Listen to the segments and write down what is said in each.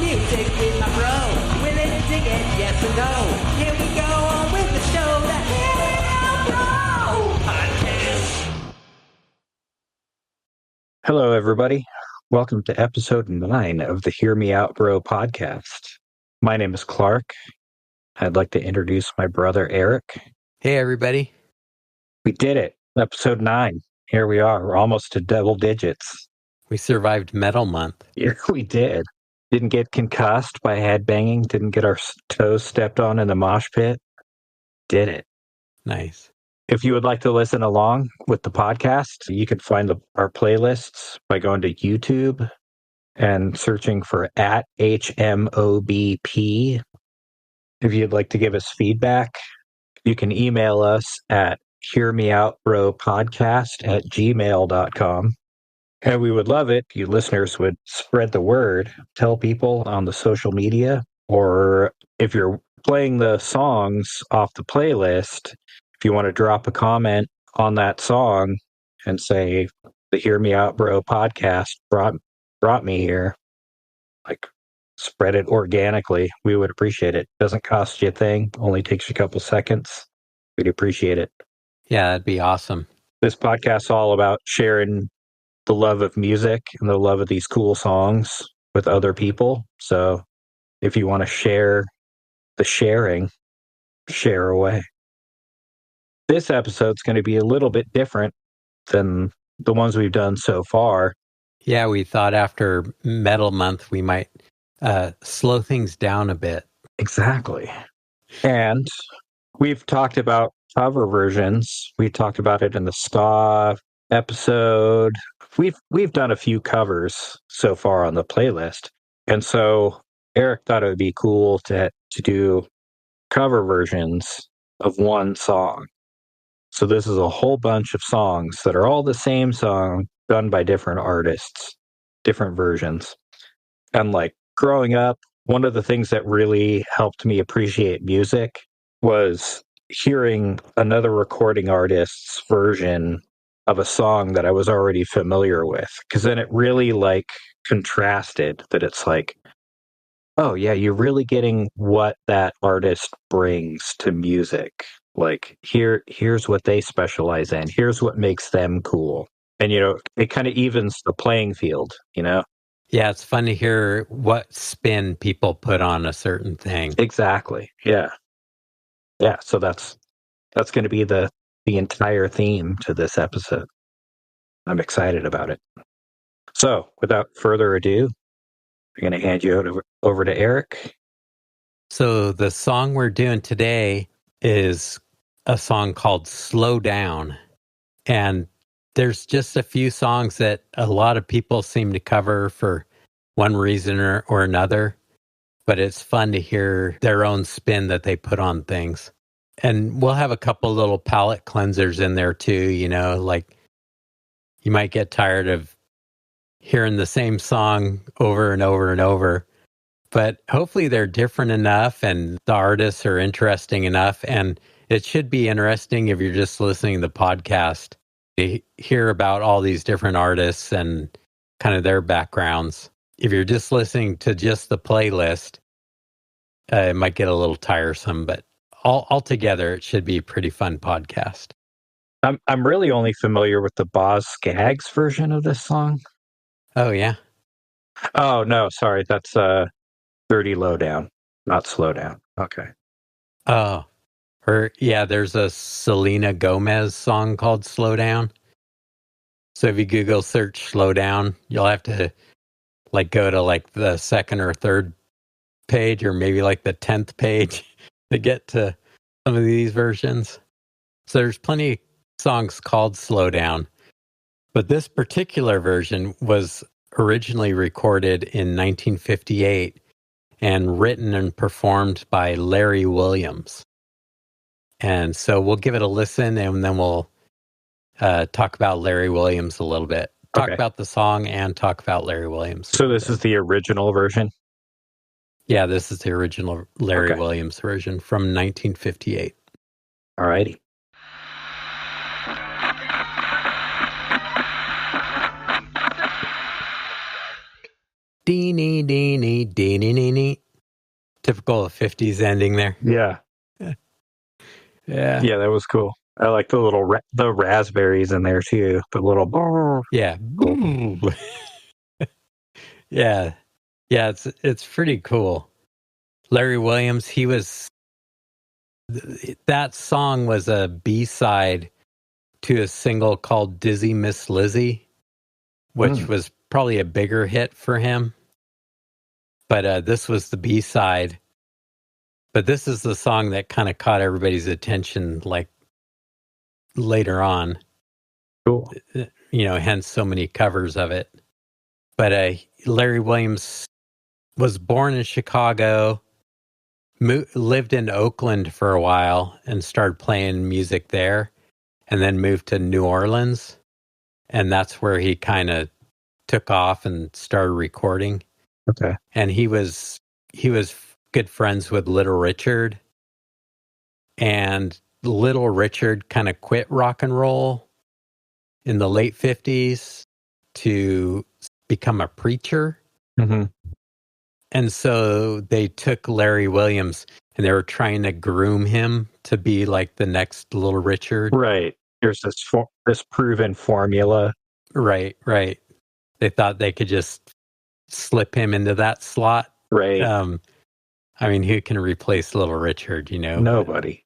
music with my bro. Will it dig it? Yes or no? Here we go on with the show, the Hear Me Out Bro podcast. Hello, everybody. Welcome to episode 9 of the Hear Me Out Bro podcast. My name is Clark. I'd like to introduce my brother, Eric. Hey, everybody. We did it. Episode 9. Here we are. We're almost to double digits. We survived Metal Month. Yeah, we did. Didn't get concussed by headbanging. Didn't get our toes stepped on in the mosh pit. Did it. Nice. If you would like to listen along with the podcast, you can find our playlists by going to YouTube and searching for at HMOBP. If you'd like to give us feedback, you can email us at hearmeoutbropodcast@gmail.com. And we would love it if you listeners would spread the word, tell people on the social media, or if you're playing the songs off the playlist, if you want to drop a comment on that song and say, the Hear Me Out Bro podcast brought me here, like spread it organically, we would appreciate it. Doesn't cost you a thing, only takes you a couple seconds. We'd appreciate it. Yeah, that'd be awesome. This podcast's all about sharing the love of music and the love of these cool songs with other people. So if you want to share the sharing, share away. This episode's going to be a little bit different than the ones we've done so far. Yeah, we thought after Metal Month, we might slow things down a bit. Exactly. And we've talked about cover versions. We talked about it in the ska episode. We've done a few covers so far on the playlist. And so Eric thought it would be cool to do cover versions of one song. So this is a whole bunch of songs that are all the same song done by different artists, different versions. And like growing up, one of the things that really helped me appreciate music was hearing another recording artist's version of a song that I was already familiar with. Because then it really like contrasted that it's like, oh yeah, you're really getting what that artist brings to music. Like here's what they specialize in. Here's what makes them cool. And it kind of evens the playing field, Yeah, it's fun to hear what spin people put on a certain thing. Exactly. Yeah. Yeah, so that's going to be the entire theme to this episode. I'm excited about it. So, without further ado, I'm going to hand you over to Eric. So the song we're doing today is a song called Slow Down. And there's just a few songs that a lot of people seem to cover for one reason or another. But it's fun to hear their own spin that they put on things. And we'll have a couple little palate cleansers in there too, like you might get tired of hearing the same song over and over and over. But hopefully they're different enough and the artists are interesting enough. And it should be interesting if you're just listening to the podcast to hear about all these different artists and kind of their backgrounds. If you're just listening to just the playlist, it might get a little tiresome, but altogether, it should be a pretty fun podcast. I'm really only familiar with the Boz Scaggs version of this song. Oh, yeah? Oh, no, sorry. That's Dirty Lowdown, not Slow Down. Okay. Oh, there's a Selena Gomez song called Slow Down. So if you Google search Slow Down, you'll have to go to the second or third page or maybe the 10th page to get to some of these versions. So there's plenty of songs called Slow Down. But this particular version was originally recorded in 1958 and written and performed by Larry Williams. And so we'll give it a listen and then we'll talk about Larry Williams a little bit. Talk about the song and talk about Larry Williams. So this is the original version? Yeah, this is the original Larry Williams version from 1958. All righty. Dee-nee, dee-nee, dee-nee-nee-nee. Typical of 50s ending there. Yeah. Yeah. Yeah, that was cool. I like the little the raspberries in there too. The little Yeah. Cool. Yeah. Yeah, it's pretty cool. Larry Williams, that song was a B-side to a single called Dizzy Miss Lizzie, which was probably a bigger hit for him. But this was the B-side. But this is the song that kind of caught everybody's attention, like, later on. Cool. Hence so many covers of it. But Larry Williams was born in Chicago, lived in Oakland for a while and started playing music there, and then moved to New Orleans. And that's where he kind of took off and started recording. Okay. And he was good friends with Little Richard. And Little Richard kind of quit rock and roll in the late 50s to become a preacher. Mm-hmm. And so they took Larry Williams and they were trying to groom him to be like the next Little Richard. Right. There's this proven formula. Right. They thought they could just slip him into that slot. Right. I mean, who can replace Little Richard, Nobody.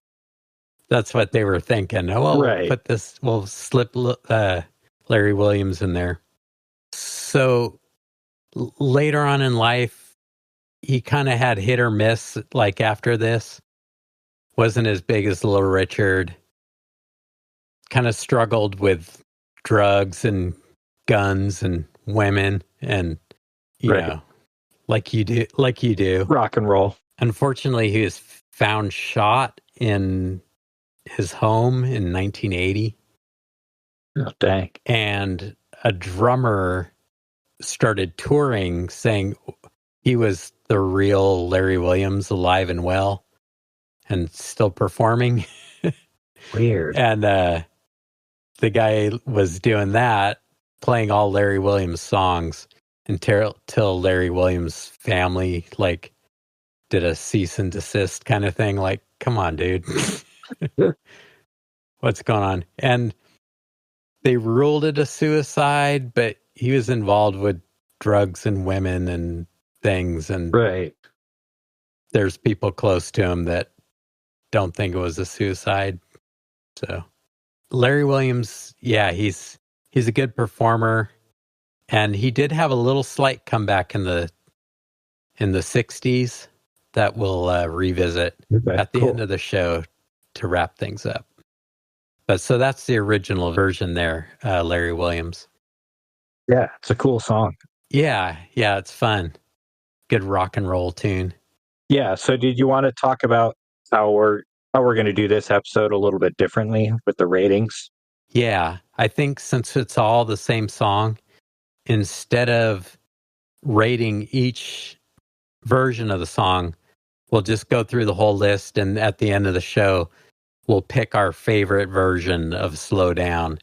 That's what they were thinking. Oh, well, right. we'll slip Larry Williams in there. So later on in life, he kind of had hit or miss, like after this. Wasn't as big as Little Richard. Kind of struggled with drugs and guns and women and, you know, like you do. Rock and roll. Unfortunately, he was found shot in his home in 1980. Oh, dang. And a drummer started touring saying he was the real Larry Williams, alive and well and still performing. Weird. And the guy was doing that, playing all Larry Williams songs until Larry Williams' family like did a cease and desist kind of thing. Like, come on, dude. What's going on? And they ruled it a suicide, but he was involved with drugs and women and things. And there's people close to him that don't think it was a suicide. So Larry Williams, yeah, he's a good performer, and he did have a little slight comeback in the 60s that we'll revisit at the end of the show to wrap things up. But so that's the original version there, Larry Williams. Yeah, it's a cool song. Yeah, it's fun. Good rock and roll tune. Yeah, so did you want to talk about how we're going to do this episode a little bit differently with the ratings? Yeah, I think since it's all the same song, instead of rating each version of the song, we'll just go through the whole list, and at the end of the show, we'll pick our favorite version of Slow Down,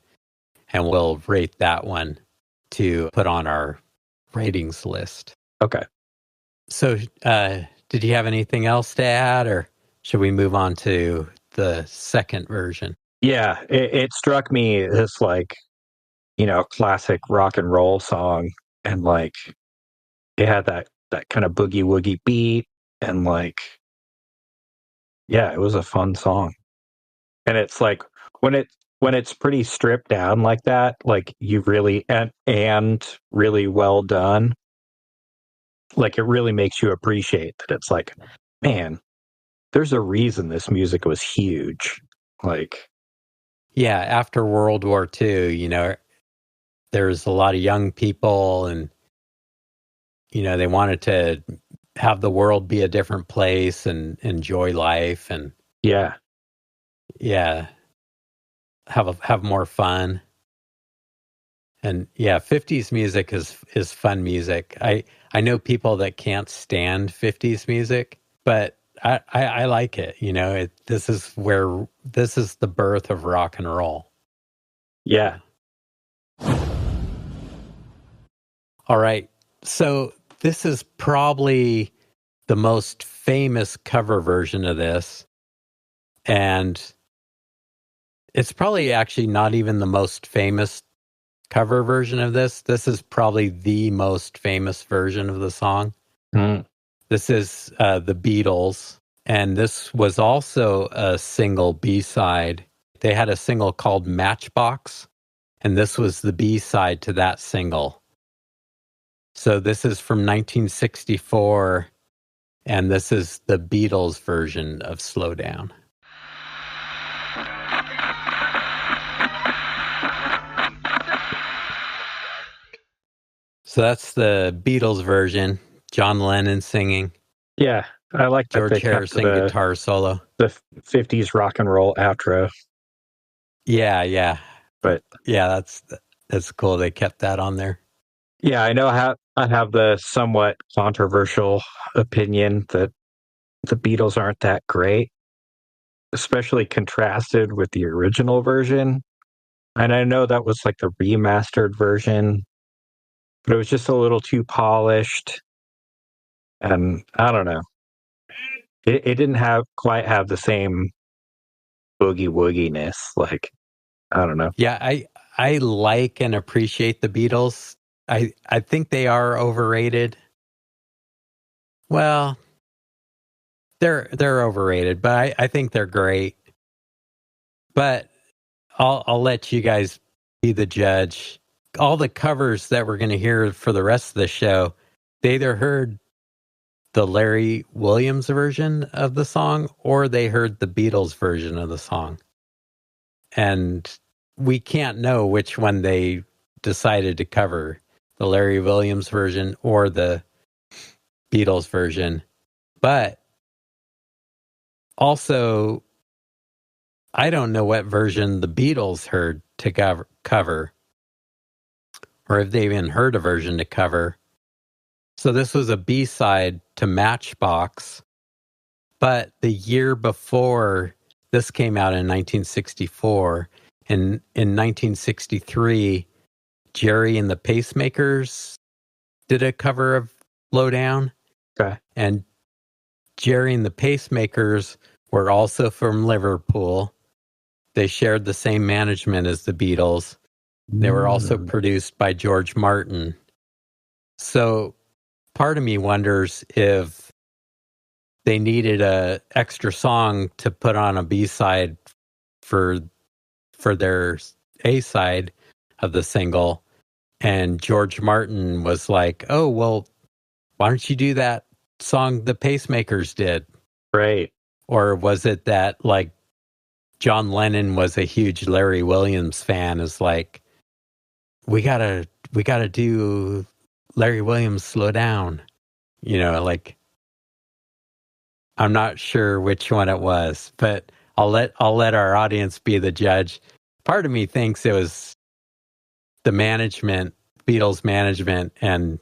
and we'll rate that one to put on our ratings list. Okay. So, did you have anything else to add, or should we move on to the second version? Yeah, it struck me as like, classic rock and roll song, and like it had that kind of boogie woogie beat, and like, yeah, it was a fun song. And it's like when it's pretty stripped down like that, like you really and really well done, like it really makes you appreciate that it's like, man, there's a reason this music was huge. Like, yeah, after World War II, there's a lot of young people, and they wanted to have the world be a different place and enjoy life, and yeah, have more fun. And yeah, 50s music is fun music. I know people that can't stand 50s music, but I like it. This is the birth of rock and roll. Yeah. All right. So this is probably the most famous cover version of this. And it's probably actually not even the most famous cover version of this. This is probably the most famous version of the song. Mm. This is the Beatles. And this was also a single B-side. They had a single called Matchbox. And this was the B-side to that single. So this is from 1964. And this is the Beatles version of Slow Down. So that's the Beatles version. John Lennon singing. Yeah, I like that George they kept Harrison guitar solo. the 50s rock and roll outro. Yeah. But yeah, that's cool. They kept that on there. Yeah, I know I have the somewhat controversial opinion that the Beatles aren't that great, especially contrasted with the original version. And I know that was like the remastered version, but it was just a little too polished. And I don't know. It didn't quite have the same boogie wooginess. Like, I don't know. Yeah, I like and appreciate the Beatles. I think they are overrated. Well, they're overrated, but I think they're great. But I'll let you guys be the judge. All the covers that we're going to hear for the rest of the show, they either heard the Larry Williams version of the song or they heard the Beatles version of the song. And we can't know which one they decided to cover, the Larry Williams version or the Beatles version. But also, I don't know what version the Beatles heard to cover, or if they even heard a version to cover. So this was a B-side to Matchbox. But the year before, this came out in 1964. And in 1963, Jerry and the Pacemakers did a cover of Slow Down. Okay. And Jerry and the Pacemakers were also from Liverpool. They shared the same management as the Beatles. They were also produced by George Martin. So part of me wonders if they needed a extra song to put on a B-side for their A-side of the single. And George Martin was like, oh, well, why don't you do that song the Pacemakers did? Right. Or was it that, like, John Lennon was a huge Larry Williams fan, is like, we gotta do Larry Williams Slow Down. You know, like, I'm not sure which one it was, but I'll let our audience be the judge. Part of me thinks it was the management, Beatles management, and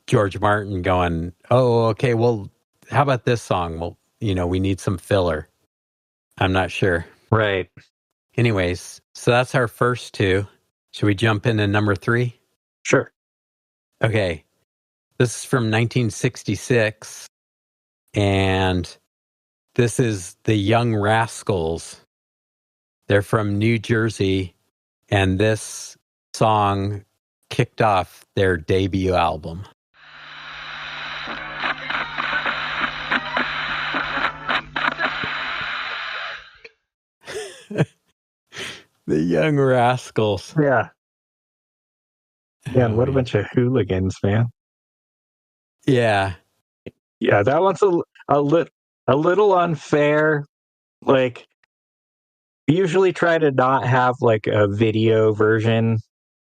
George Martin going, oh, okay, well, how about this song? Well, you know, we need some filler. I'm not sure. Right. Anyways, so that's our first two. Should we jump into number 3? Sure. Okay. This is from 1966. And this is the Young Rascals. They're from New Jersey. And this song kicked off their debut album. The Young Rascals. Yeah. Man, what a bunch of hooligans, man. Yeah. Yeah, that one's a little unfair. Like, usually try to not have like a video version,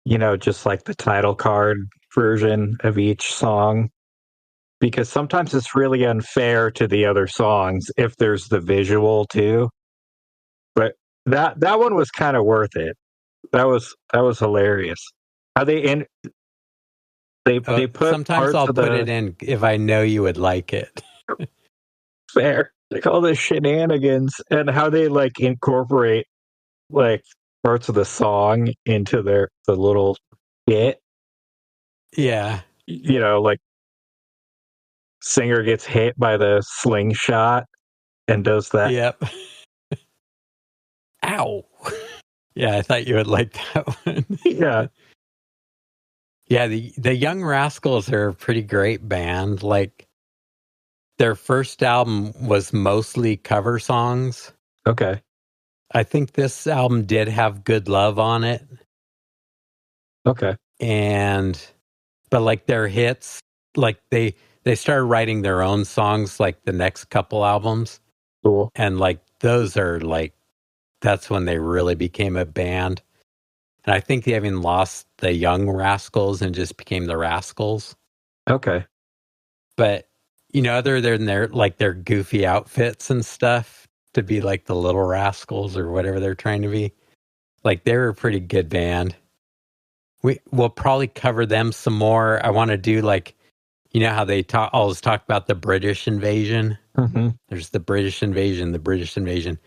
you know, just like the title card version of each song. Because sometimes it's really unfair to the other songs if there's the visual too. But that one was kind of worth it. That was hilarious. How they put sometimes parts I'll of put it in if I know you would like it. Fair. Like all the shenanigans and how they like incorporate like parts of the song into the little bit. Yeah. like singer gets hit by the slingshot and does that. Yep. Ow. Yeah, I thought you would like that one. Yeah. Yeah, the Young Rascals are a pretty great band. Like their first album was mostly cover songs. Okay. I think this album did have Good Love on it. Okay. But like their hits, like they started writing their own songs like the next couple albums. Cool. And like those are like that's when they really became a band. And I think they even lost the Young Rascals and just became the Rascals. Okay. But other than their goofy outfits and stuff to be like the Little Rascals or whatever they're trying to be, like they're a pretty good band. We'll probably cover them some more. I want to do like, how they always talk about the British invasion. Mm-hmm. There's the British invasion, the British invasion.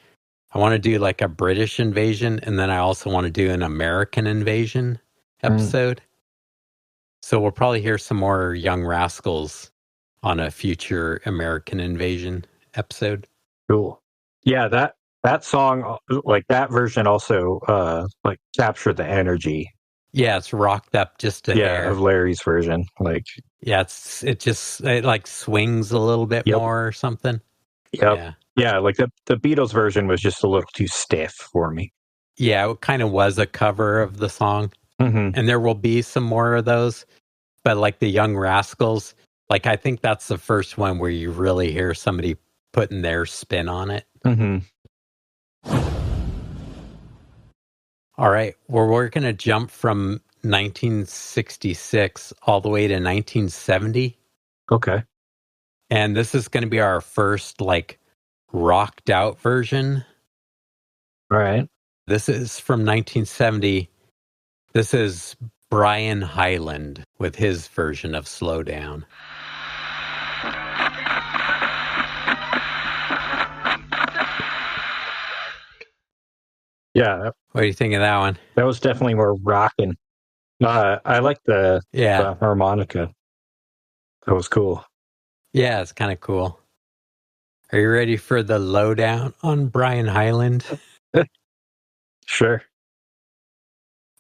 I want to do like a British invasion, and then I also want to do an American invasion episode. So we'll probably hear some more Young Rascals on a future American invasion episode. Cool. Yeah, that song, like that version also like captured the energy. Yeah, it's rocked up just a hair. Of Larry's version. Like it like swings a little bit more or something. Yep. Yeah, like the Beatles version was just a little too stiff for me. Yeah, it kind of was a cover of the song. Mm-hmm. And there will be some more of those. But like the Young Rascals, like I think that's the first one where you really hear somebody putting their spin on it. Mm-hmm. All right. Well, we're going to jump from 1966 all the way to 1970. Okay. And this is going to be our first like rocked out version. All right. This is from 1970. This is Brian Hyland with his version of Slow Down. Yeah. What do you think of that one? That was definitely more rocking. I like the harmonica. That was cool. Yeah, it's kind of cool. Are you ready for the lowdown on Brian Hyland? Sure.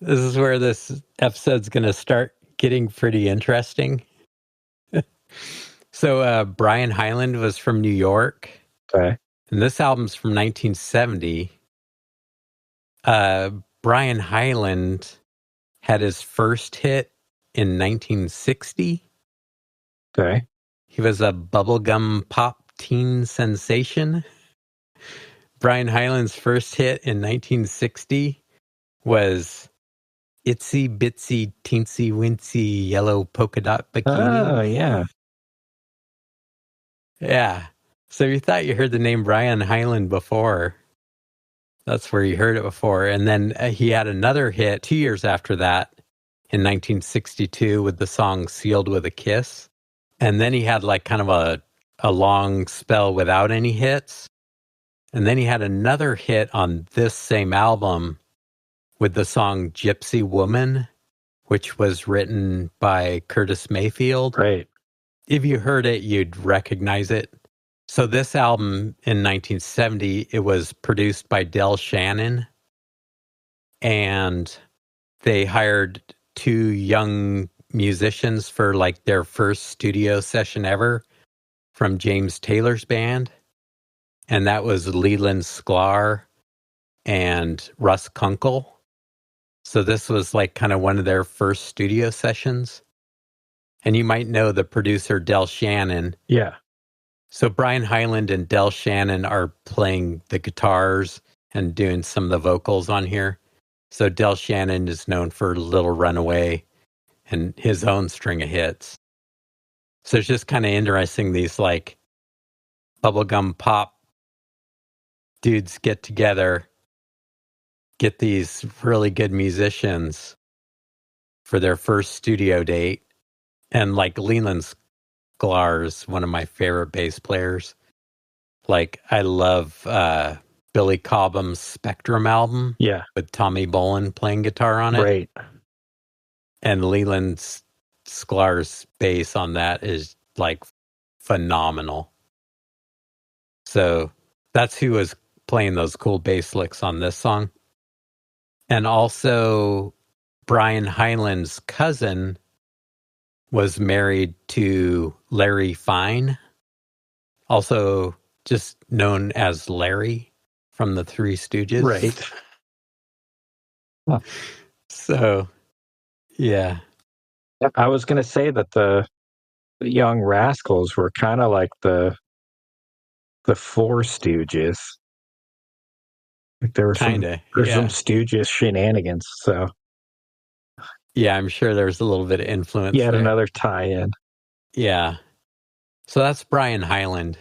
This is where this episode's going to start getting pretty interesting. So Brian Hyland was from New York. Okay. And this album's from 1970. Brian Hyland had his first hit in 1960. Okay. He was a bubblegum pop teen sensation. Brian Hyland's first hit in 1960 was Itsy Bitsy Teensy Wincy Yellow Polka Dot Bikini. Oh, yeah. Yeah. So you thought you heard the name Brian Hyland before. That's where you heard it before. And then he had another hit 2 years after that in 1962 with the song Sealed with a Kiss. And then he had like kind of a long spell without any hits. And then he had another hit on this same album with the song Gypsy Woman, which was written by Curtis Mayfield. Right. If you heard it, you'd recognize it. So this album in 1970, it was produced by Del Shannon. And they hired two young musicians for like their first studio session ever from James Taylor's band. And that was Leland Sklar and Russ Kunkel. So this was like kind of one of their first studio sessions. And you might know the producer Del Shannon. Yeah. So Brian Hyland and Del Shannon are playing the guitars and doing some of the vocals on here. So Del Shannon is known for Little Runaway and his own string of hits. So it's just kind of interesting, these like bubblegum pop dudes get together, get these really good musicians for their first studio date. And like Leland Sklar is one of my favorite bass players. Like I love Billy Cobham's Spectrum album. Yeah. With Tommy Bolin playing guitar on it. Right. And Leland's Sklar's bass on that is like phenomenal. So that's who was playing those cool bass licks on this song. And also Brian Hyland's cousin was married to Larry Fine, also just known as Larry from the Three Stooges. Right. Huh. So, yeah. I was going to say that the Young Rascals were kind of like the Four Stooges. Like there were some Stooges shenanigans. So yeah, I'm sure there's a little bit of influence. Yet there. Another tie-in. Yeah. So that's Brian Hyland.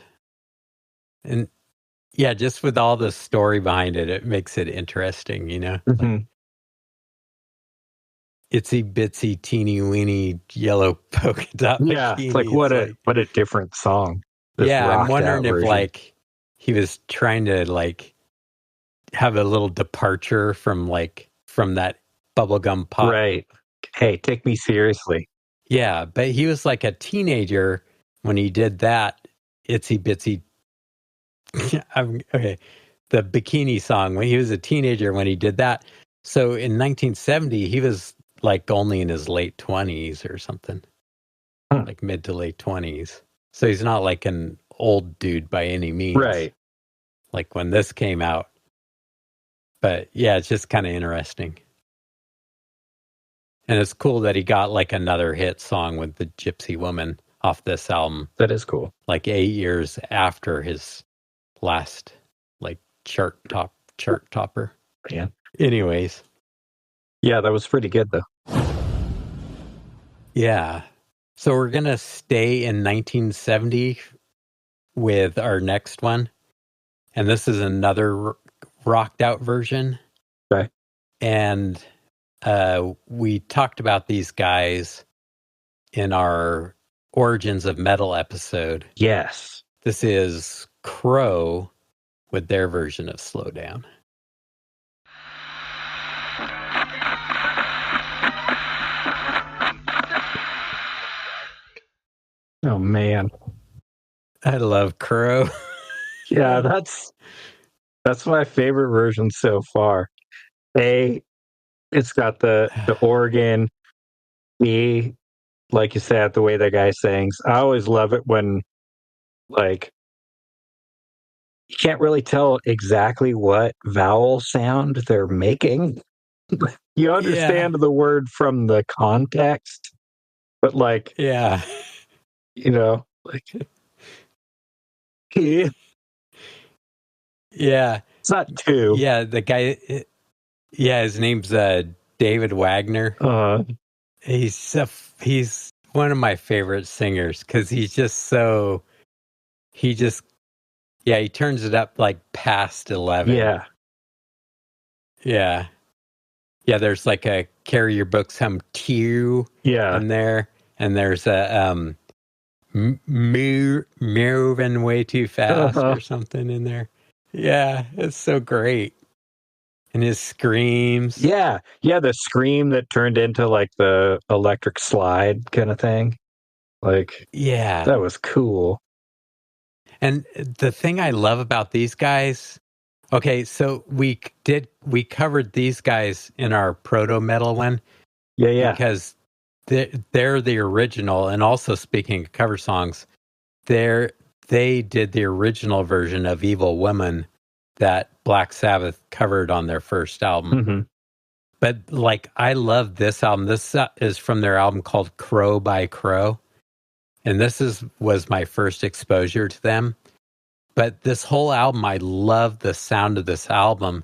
And yeah, just with all the story behind it, it makes it interesting, you know? Mm-hmm. Like, itsy bitsy teeny weeny yellow polka dot yeah, bikini. It's like what a different song. Yeah, I'm wondering if like he was trying to like have a little departure from that bubblegum pop. Right. Hey, take me seriously. Yeah, but he was like a teenager when he did that itsy bitsy. Okay, the bikini song when he was a teenager when he did that. So in 1970, he was like only in his late 20s or something, like mid to late 20s. So he's not like an old dude by any means. Right. Like when this came out. But yeah, it's just kind of interesting. And it's cool that he got like another hit song with the Gypsy Woman off this album. That is cool. Like 8 years after his last like chart topper. Yeah. Anyways. Yeah, that was pretty good though. Yeah. So we're going to stay in 1970 with our next one. And this is another rocked out version. Okay. And we talked about these guys in our Origins of Metal episode. Yes. This is Crow with their version of Slow Down. Oh man. I love Crow. Yeah, that's my favorite version so far. It's got the organ. B, like you said, the way that guy sings. I always love it when like you can't really tell exactly what vowel sound they're making. You understand the word from the context, but like, yeah, you know, like, yeah, it's not two. Yeah, the guy, his name's David Wagner. He's one of my favorite singers because he turns it up like past 11. Yeah. Yeah. Yeah, there's like a Carry Your Books Home Q in there. And there's a moving way too fast or something in there. Yeah, it's so great. And his screams. Yeah. Yeah, the scream that turned into like the electric slide kind of thing. Like, yeah. That was cool. And the thing I love about these guys, okay, so we covered these guys in our proto metal one. Yeah. Because they're the original, and also speaking of cover songs, they did the original version of Evil Woman that Black Sabbath covered on their first album. Mm-hmm. But like, I love this album. This is from their album called Crow by Crow. And this was my first exposure to them. But this whole album, I love the sound of this album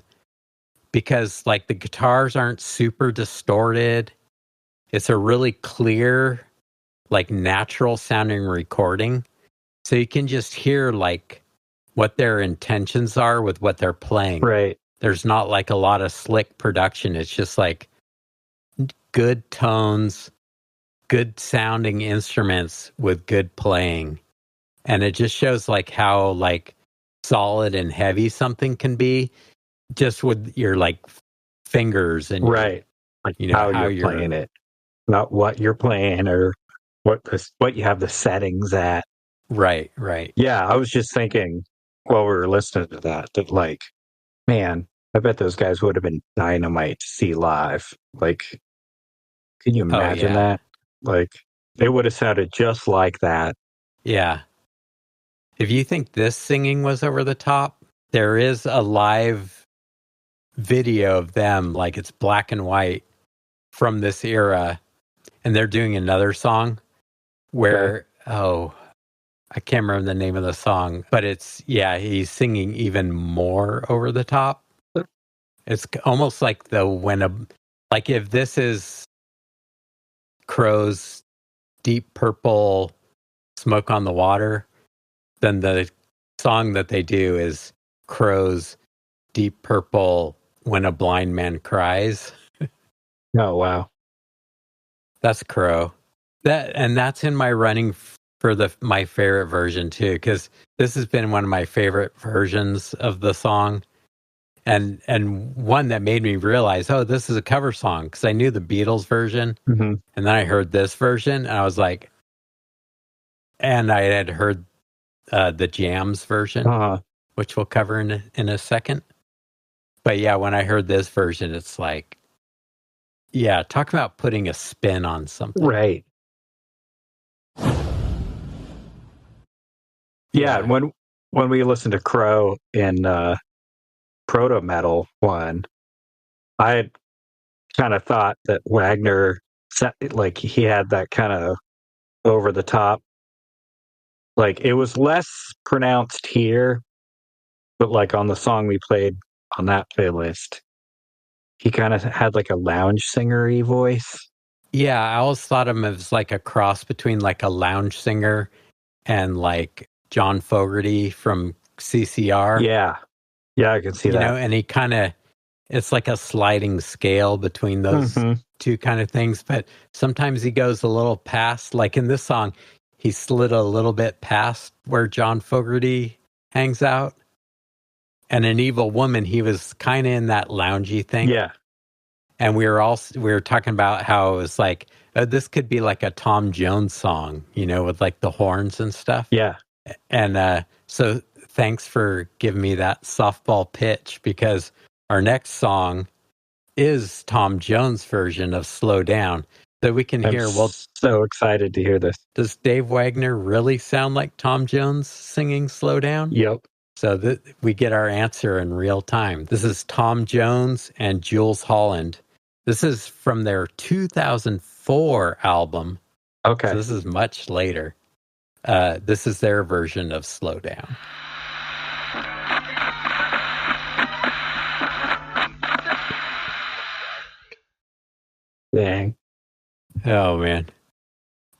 because like the guitars aren't super distorted. It's a really clear, like natural sounding recording. So you can just hear like what their intentions are with what they're playing. Right. There's not like a lot of slick production. It's just like good tones, good sounding instruments with good playing. And it just shows like how like solid and heavy something can be just with your like fingers and right. Like, you know, how you're playing it. not what you're playing or what you have the settings at. Right. Yeah, I was just thinking while we were listening to that like, man, I bet those guys would have been dynamite to see live. Like, can you Oh, imagine yeah. that? Like, they would have sounded just like that. Yeah. If you think this singing was over the top, there is a live video of them, like it's black and white from this era, and they're doing another song where, I can't remember the name of the song, but he's singing even more over the top. It's almost like like if this is Crow's Deep Purple Smoke on the Water, then the song that they do is Crow's Deep Purple When a Blind Man Cries. Oh, wow. That's Crow. That's in my running for my favorite version too, because this has been one of my favorite versions of the song, and one that made me realize, oh, this is a cover song, because I knew the Beatles version, Mm-hmm. and then I heard this version, and I was like, and I had heard the Jams version, which we'll cover in a second. But yeah, when I heard this version, it's like, yeah, talk about putting a spin on something. Right. Yeah, when we listened to Crow in Proto Metal one, I had kind of thought that Wagner, like, he had that kind of over the top, like, it was less pronounced here, but like on the song we played on that playlist, he kind of had like a lounge singer-y voice. Yeah, I always thought of him as like a cross between like a lounge singer and like John Fogerty from CCR. Yeah, I can see that. You know, and he kind of, it's like a sliding scale between those two kind of things. But sometimes he goes a little past, like in this song, he slid a little bit past where John Fogerty hangs out. And in Evil Woman, he was kind of in that loungy thing. Yeah. And we were talking about how it was like, this could be like a Tom Jones song, you know, with like the horns and stuff. Yeah. And so thanks for giving me that softball pitch, because our next song is Tom Jones' version of Slow Down that we can hear. Well, so excited to hear this. Does Dave Wagner really sound like Tom Jones singing Slow Down? Yep. So we get our answer in real time. This is Tom Jones and Jules Holland. This is from their 2004 album. Okay. So this is much later. This is their version of Slow Down. Dang. Oh, man.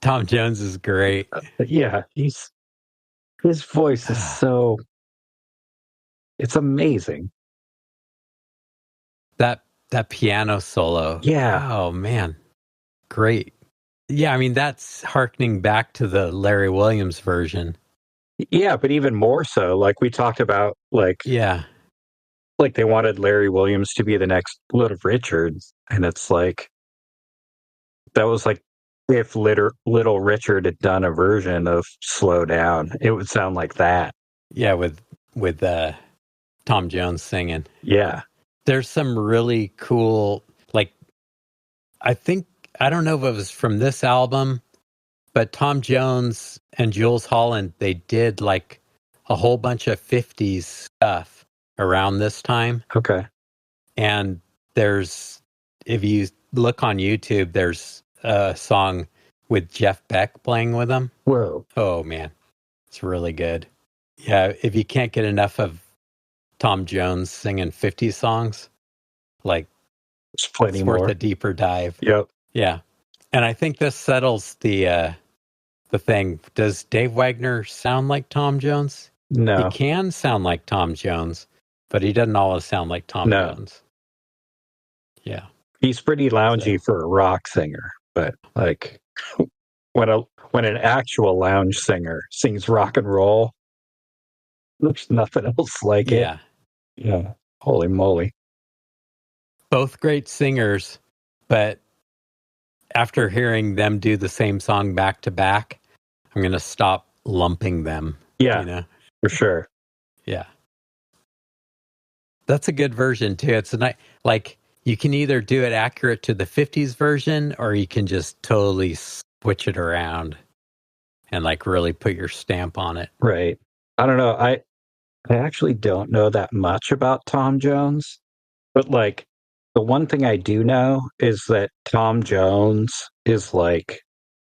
Tom Jones is great. Yeah, his voice is so, it's amazing. That piano solo. Yeah. Oh, man. Great. Yeah, I mean, that's hearkening back to the Larry Williams version. Yeah, but even more so, like we talked about, like, yeah, like they wanted Larry Williams to be the next Little Richard, and it's like, that was like, if Little Richard had done a version of Slow Down, it would sound like that. Yeah, with Tom Jones singing. Yeah. There's some really cool, like, I don't know if it was from this album, but Tom Jones and Jules Holland, they did like a whole bunch of 50s stuff around this time. Okay. And if you look on YouTube, there's a song with Jeff Beck playing with them. Whoa. Oh, man. It's really good. Yeah, if you can't get enough of Tom Jones singing 50 songs, like, it's plenty more. Worth a deeper dive. Yep. Yeah. And I think this settles the thing. Does Dave Wagner sound like Tom Jones? No. He can sound like Tom Jones, but he doesn't always sound like Tom Jones. Yeah. He's pretty loungy for a rock singer, but like when an actual lounge singer sings rock and roll, there's nothing else like it. Yeah. Holy moly. Both great singers, but after hearing them do the same song back to back, I'm going to stop lumping them. Yeah, You know? for sure. Yeah. That's a good version too. It's a nice, like, you can either do it accurate to the 50s version or you can just totally switch it around and like really put your stamp on it. Right. I don't know. I actually don't know that much about Tom Jones, but like the one thing I do know is that Tom Jones is like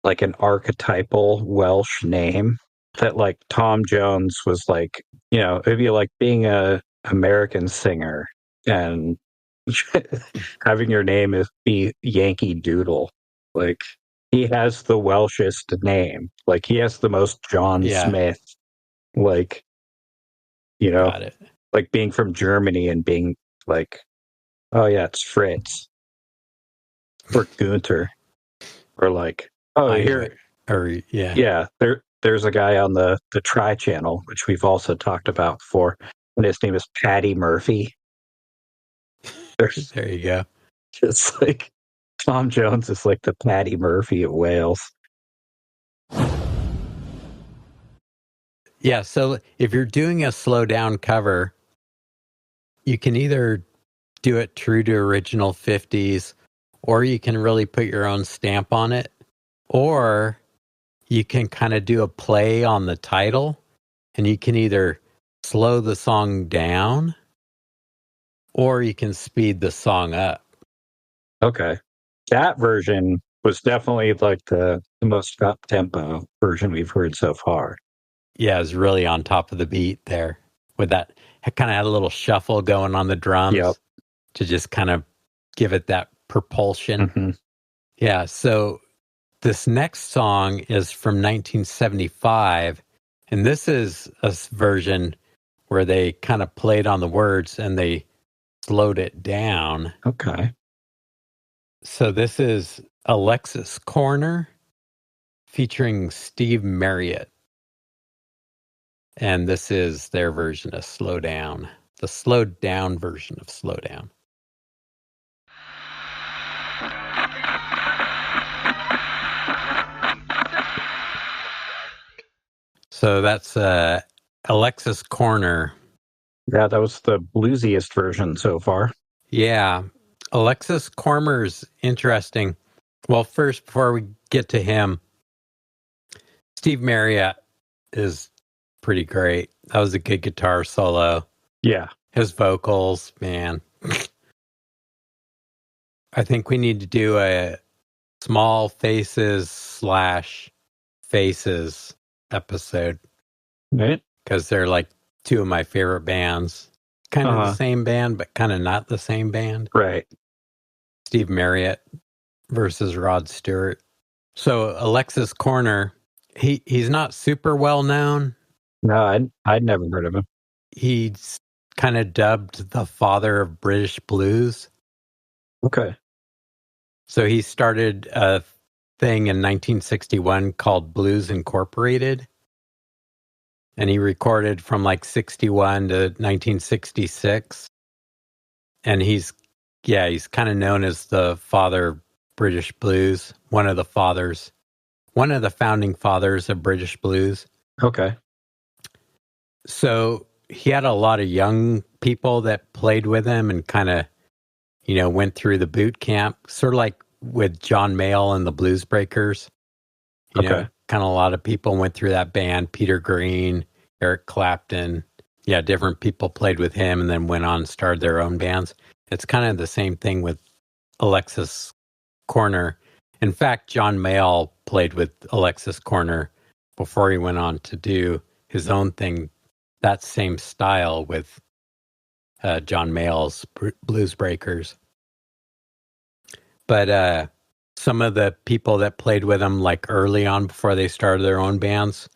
an archetypal Welsh name. That like Tom Jones was like, you know, it'd be like being a American singer and having your name is be Yankee Doodle. Like he has the Welshest name. Like he has the most John Yeah. Smith. Like, you know, Got it. like being from Germany and being like, oh yeah, it's Fritz or Gunther, or like, oh I know here, it. Or yeah. yeah, there's a guy on the Tri Channel, which we've also talked about before, and his name is Paddy Murphy. There's There you go. just like Tom Jones is like the Paddy Murphy of Wales. Yeah. So if you're doing a slow down cover, you can either do it true to original 50s, or you can really put your own stamp on it, or you can kind of do a play on the title, and you can either slow the song down or you can speed the song up. Okay, that version was definitely like the most up tempo version we've heard so far. Yeah, it's really on top of the beat there with that. It kind of had a little shuffle going on the drums Yep. to just kind of give it that propulsion. Mm-hmm. Yeah. So this next song is from 1975. And this is a version where they kind of played on the words and they slowed it down. Okay. So this is Alexis Corner featuring Steve Marriott. And this is their version of Slow Down, the slowed down version of Slow Down. So that's Alexis Corner. Yeah, that was the bluesiest version so far. Yeah. Alexis Corner's interesting. Well, first, before we get to him, Steve Marriott is pretty great. That was a good guitar solo. Yeah. His vocals, man. I think we need to do a Small Faces/Faces episode. Right. Because they're like two of my favorite bands. Kind of the same band, but kind of not the same band. Right. Steve Marriott versus Rod Stewart. So Alexis Corner, he's not super well known. No, I'd never heard of him. He's kind of dubbed the father of British blues. Okay. So he started a thing in 1961 called Blues Incorporated. And he recorded from like 61 to 1966. And he's kind of known as the father of British blues, one of the founding fathers of British blues. Okay. So he had a lot of young people that played with him and kind of, went through the boot camp, sort of like with John Mayall and the Blues Breakers. Kind of a lot of people went through that band. Peter Green, Eric Clapton. Yeah, different people played with him and then went on and started their own bands. It's kind of the same thing with Alexis Corner. In fact, John Mayall played with Alexis Corner before he went on to do his own thing, that same style with John Mayall's Blues Breakers. But some of the people that played with him, like early on before they started their own bands,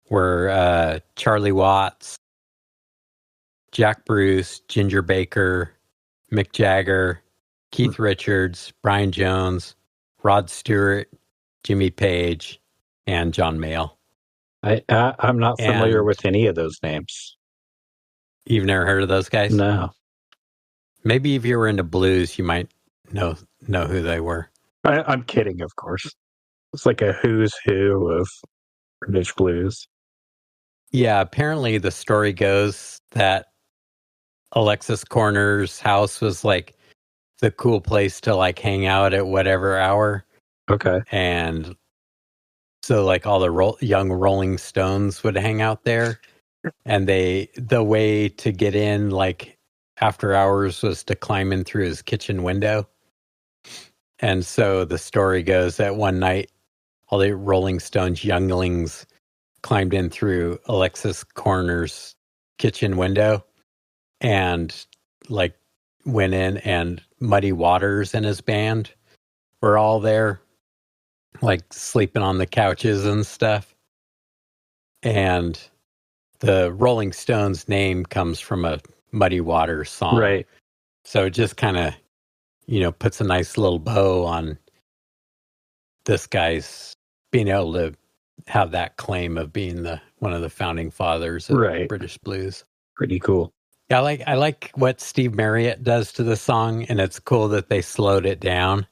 were Charlie Watts, Jack Bruce, Ginger Baker, Mick Jagger, Keith Richards, Brian Jones, Rod Stewart, Jimmy Page, and John Mayall. I'm not familiar with any of those names. You've never heard of those guys? No. Maybe if you were into blues, you might know who they were. I'm kidding, of course. It's like a who's who of British blues. Yeah, apparently the story goes that Alexis Corner's house was like the cool place to like hang out at whatever hour. Okay. And so like all the young Rolling Stones would hang out there. And the way to get in like after hours was to climb in through his kitchen window. And so the story goes that one night all the Rolling Stones younglings climbed in through Alexis Corner's kitchen window and like went in, and Muddy Waters and his band were all there, like sleeping on the couches and stuff. And the Rolling Stones name comes from a Muddy Waters song. Right. So it just kind of, puts a nice little bow on this guy's being able to have that claim of being one of the founding fathers of Right. British blues. Pretty cool. Yeah, I like what Steve Marriott does to the song, and it's cool that they slowed it down.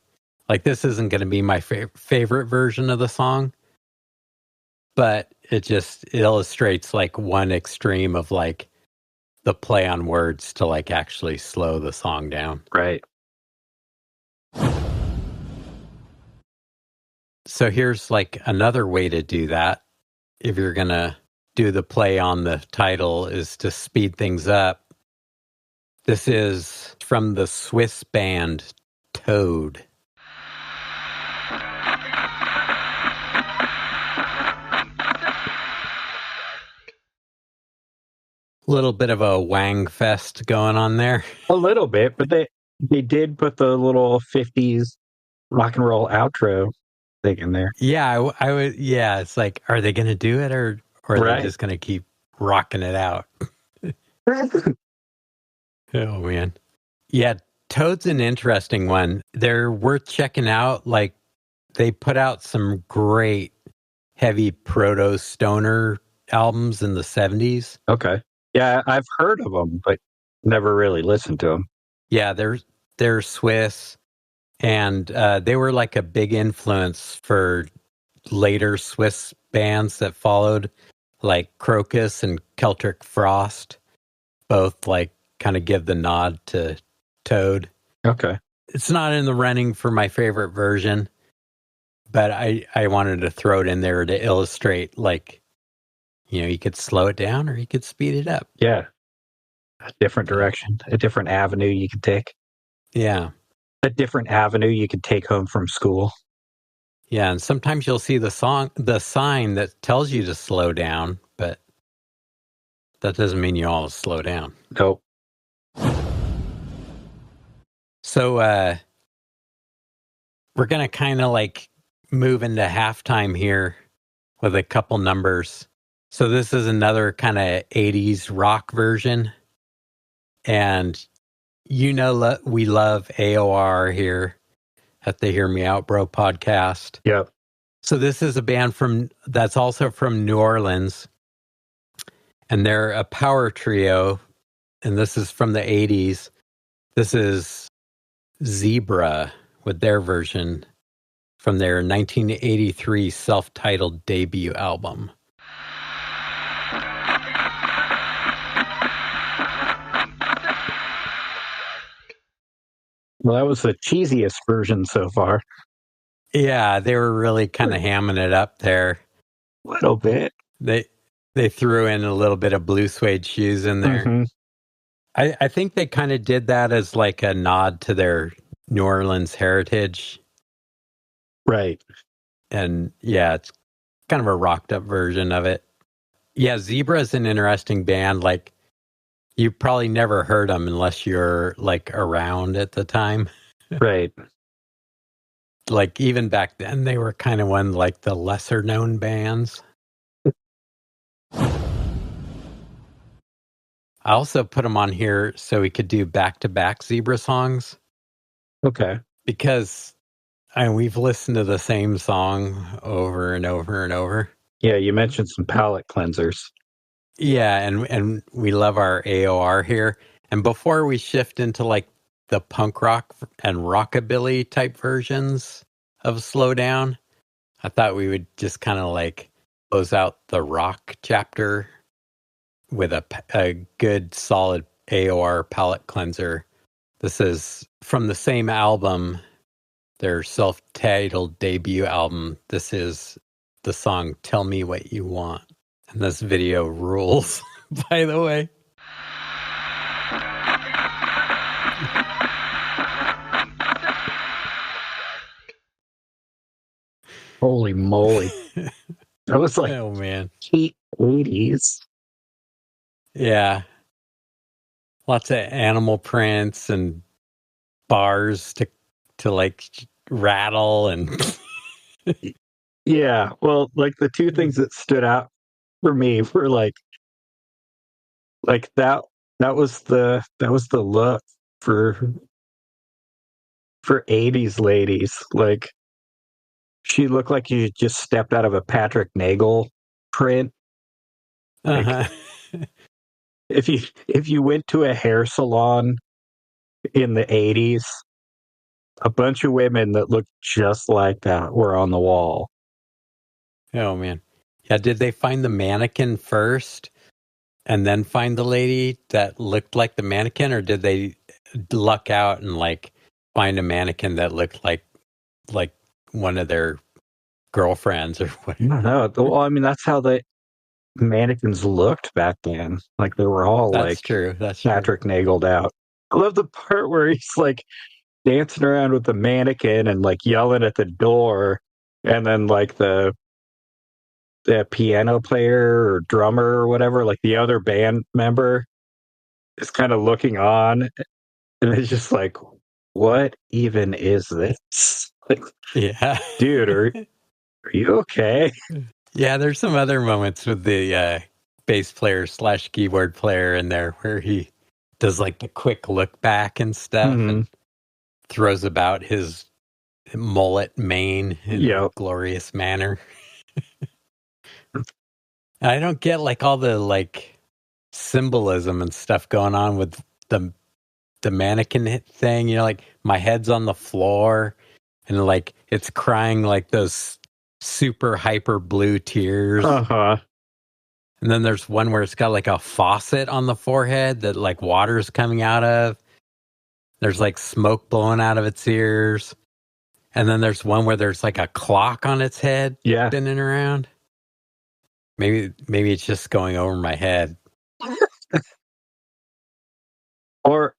Like, this isn't going to be my favorite version of the song, but it illustrates like one extreme of like the play on words to like actually slow the song down. Right. So here's like another way to do that. If you're going to do the play on the title, is to speed things up. This is from the Swiss band Toad. Little bit of a wang fest going on there. A little bit, but they did put the little 50s rock and roll outro thing in there. Yeah, I would. Yeah, it's like, are they going to do it, or are Right. they just going to keep rocking it out? Oh man, yeah. Toad's an interesting one. They're worth checking out. Like, they put out some great heavy proto stoner albums in the 70s. Okay. Yeah, I've heard of them, but never really listened to them. Yeah, they're Swiss, and they were like a big influence for later Swiss bands that followed, like Crocus and Celtic Frost. Both like kind of give the nod to Toad. Okay. It's not in the running for my favorite version, but I wanted to throw it in there to illustrate, like, you could slow it down or you could speed it up. Yeah. A different direction, a different avenue you could take. Yeah. A different avenue you could take home from school. Yeah, and sometimes you'll see the sign that tells you to slow down, but that doesn't mean you all slow down. Nope. So we're going to kind of like move into halftime here with a couple numbers. So this is another kind of 80s rock version. And we love AOR here at the Hear Me Out Bro podcast. Yep. So this is a band that's also from New Orleans. And they're a power trio. And this is from the 80s. This is Zebra with their version from their 1983 self-titled debut album. Well, that was the cheesiest version so far. Yeah, they were really kind of hamming it up there. A little bit. They threw in a little bit of blue suede shoes in there. Mm-hmm. I think they kind of did that as like a nod to their New Orleans heritage. Right. And yeah, it's kind of a rocked up version of it. Yeah, Zebra is an interesting band. Like, you probably never heard them unless you're like around at the time. Right. Like, even back then, they were kind of one like the lesser known bands. I also put them on here so we could do back-to-back Zebra songs. Okay. Because we've listened to the same song over and over and over. Yeah, you mentioned some palate cleansers. Yeah, and we love our AOR here. And before we shift into like the punk rock and rockabilly type versions, of Slow Down, I thought we would just kind of like close out the rock chapter with a good solid AOR palette cleanser. This is from the same album, their self-titled debut album. This is the song Tell Me What You Want. And this video rules, by the way. Holy moly. That was like oh man. peak 80s. Yeah. Lots of animal prints and bars to like rattle and Yeah. Well, like the two things that stood out for me were like that was the look for 80s ladies. Like she looked like you just stepped out of a Patrick Nagel print. Like if you went to a hair salon in the 80s, a bunch of women that looked just like that were on the wall. Oh man. Yeah, did they find the mannequin first and then find the lady that looked like the mannequin, or did they luck out and like find a mannequin that looked like one of their girlfriends or I don't know. Well, I mean, that's how the mannequins looked back then. Like they were all That's like true. That's Patrick Nageled out. I love the part where he's like dancing around with the mannequin and like yelling at the door, and then like the piano player or drummer or whatever, like the other band member, is kind of looking on, and it's just like, what even is this? Like, yeah. dude, are you okay? Yeah, there's some other moments with the bass player / keyboard player in there where he does like the quick look back and stuff and throws about his mullet mane in a glorious manner. I don't get like all the like symbolism and stuff going on with the mannequin thing, you know, like my head's on the floor and like it's crying like those super hyper blue tears. Uh-huh. And then there's one where it's got like a faucet on the forehead that like water's coming out of. There's like smoke blowing out of its ears. And then there's one where there's like a clock on its head spinning around. Maybe it's just going over my head. Or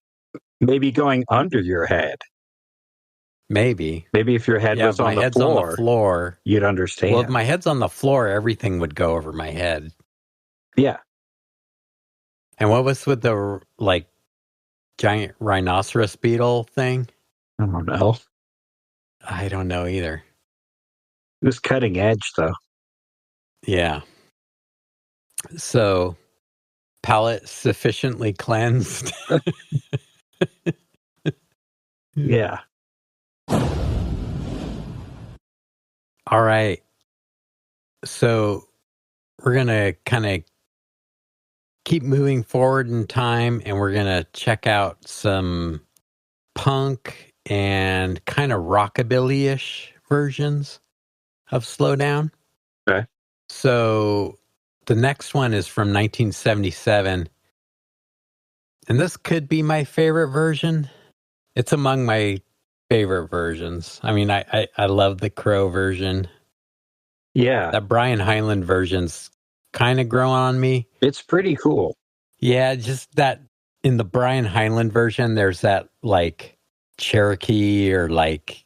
maybe going under your head. Maybe if your head was on the floor, you'd understand. Well, if my head's on the floor, everything would go over my head. Yeah. And what was with the like giant rhinoceros beetle thing? I don't know. I don't know either. It was cutting edge, though. Yeah. So, palate sufficiently cleansed. Yeah. All right. So, we're going to kind of keep moving forward in time, and we're going to check out some punk and kind of rockabilly-ish versions of Slow Down. Okay. So the next one is from 1977, and this could be my favorite version. It's among my favorite versions. I mean, I love the Crow version. Yeah. That Brian Hyland version's kind of growing on me. It's pretty cool. Yeah, just that in the Brian Hyland version, there's that like Cherokee or like,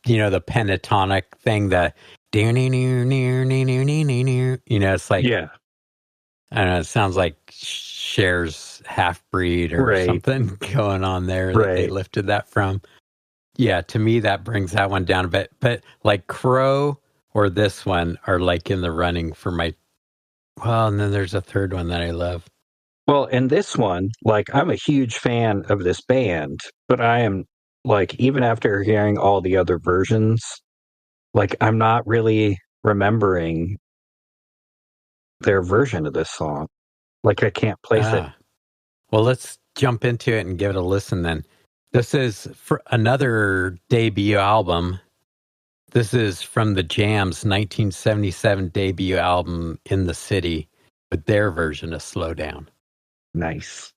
you know, the pentatonic thing, the you know, it's like, yeah, I don't know, it sounds like Cher's Half-Breed or something going on there that they lifted that from. Yeah, to me, that brings that one down a bit. But like Crow or this one are like in the running for my, well, and then there's a third one that I love. Well, and this one, like, I'm a huge fan of this band, but I am, like, even after hearing all the other versions, like, I'm not really remembering their version of this song. Like, I can't place it. Well, let's jump into it and give it a listen then. This is for another debut album. This is from the Jam's 1977 debut album, In the City, with their version of Slow Down. Nice.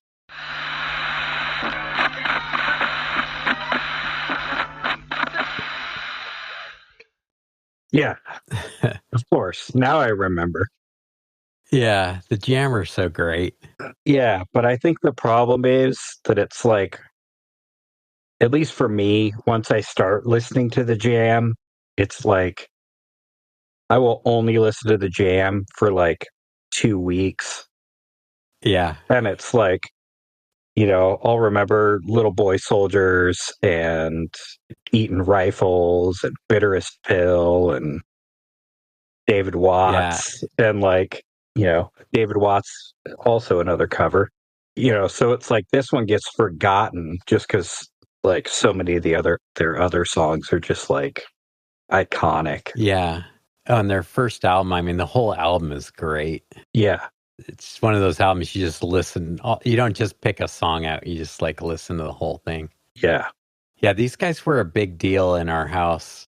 Yeah, of course. Now I remember. Yeah, the Jam are so great. Yeah, but I think the problem is that it's like, at least for me, once I start listening to the Jam, it's like I will only listen to the Jam for like 2 weeks. Yeah. And it's like, I'll remember Little Boy Soldiers and Eating Rifles and Bitterest Pill and David Watts. And like, David Watts, also another cover. So it's like this one gets forgotten just because like so many of their other songs are just like iconic. Yeah. On their first album, I mean, the whole album is great. Yeah. It's one of those albums you just listen. You don't just pick a song out. You just like listen to the whole thing. Yeah. Yeah, these guys were a big deal in our house.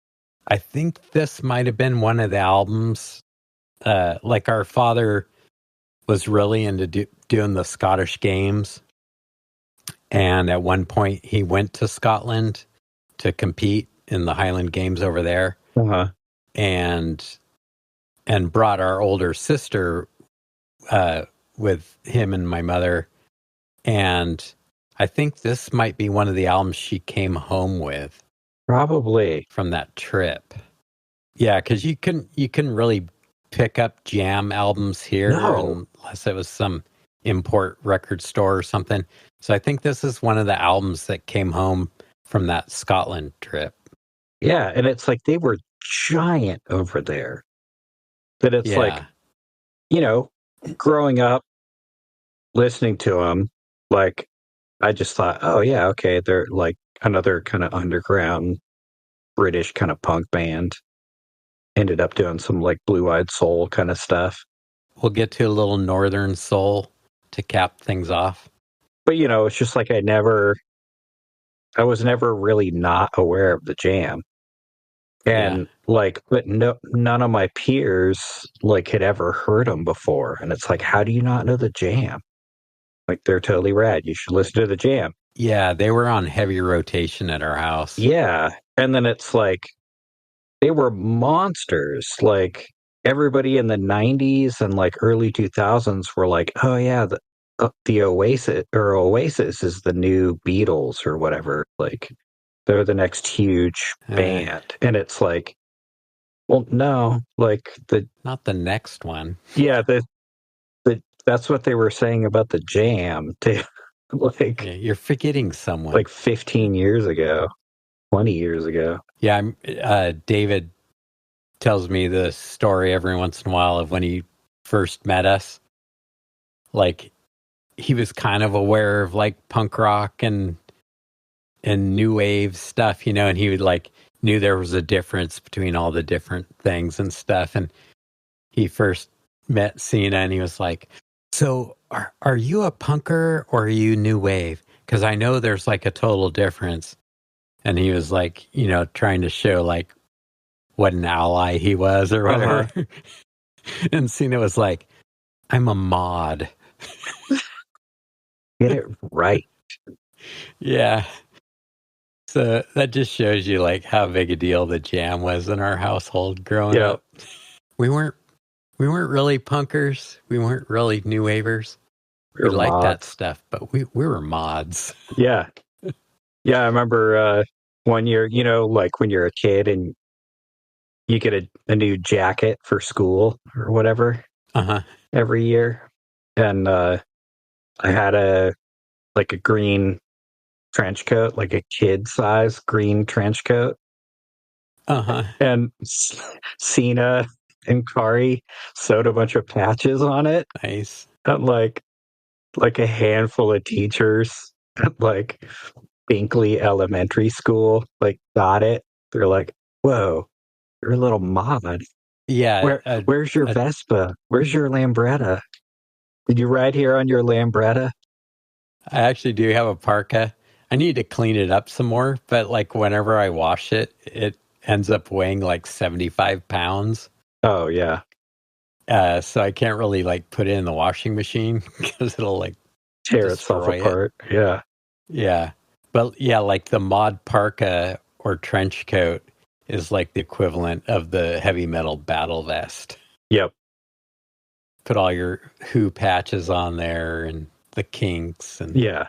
I think this might have been one of the albums. Like our father was really into doing the Scottish games. And at one point he went to Scotland to compete in the Highland Games over there. Uh-huh. And brought our older sister with him and my mother. And I think this might be one of the albums she came home with. Probably. From that trip. Yeah, because you couldn't really pick up Jam albums here unless it was some import record store or something. So I think this is one of the albums that came home from that Scotland trip. Yeah, and it's like they were giant over there. That it's like, growing up, listening to them, like, I just thought, oh yeah, okay, they're like another kind of underground British kind of punk band. Ended up doing some like Blue-Eyed Soul kind of stuff. We'll get to a little Northern Soul to cap things off. But it's just like I was never really not aware of the Jam. And but none of my peers like had ever heard them before. And it's like, how do you not know the Jam? Like, they're totally rad. You should listen to the Jam. Yeah, they were on heavy rotation at our house. Yeah. And then it's like, they were monsters. Like, everybody in the 90s and like early 2000s were like, oh yeah, the Oasis is the new Beatles or whatever. Like, they're the next huge band. And it's like, well, no, like not the next one. Yeah, that's what they were saying about the Jam. Like, you're forgetting someone. Like 15 years ago, 20 years ago. Yeah, David tells me the story every once in a while of when he first met us. Like, he was kind of aware of like punk rock and new wave stuff, and he would like knew there was a difference between all the different things and stuff. And he first met Cena and he was like, so are you a punker or are you new wave? Because I know there's like a total difference. And he was like, trying to show like what an ally he was or whatever. Uh-huh. And Cena was like, I'm a mod. Get it right. Yeah. So that just shows you like how big a deal the Jam was in our household growing up. We weren't really punkers. We weren't really new wavers. We liked that stuff, but we were mods. Yeah. Yeah, I remember one year, like when you're a kid and you get a new jacket for school or whatever every year. And I had a green trench coat, like a kid size green trench coat. And Cena and Kari sewed a bunch of patches on it. Nice. And like a handful of teachers at like Binkley Elementary School got it. They're like, whoa, you're a little mod. Yeah. Where's your Vespa? Where's your Lambretta? Did you ride here on your Lambretta? I actually do have a parka. I need to clean it up some more, but like whenever I wash it, ends up weighing like 75 pounds. Oh, yeah. So I can't really like put it in the washing machine because it'll like Tear itself destroy it. apart. Yeah. Yeah. But yeah, like the mod parka or trench coat is like the equivalent of the heavy metal battle vest. Yep. Put all your who patches on there and the kinks and Yeah.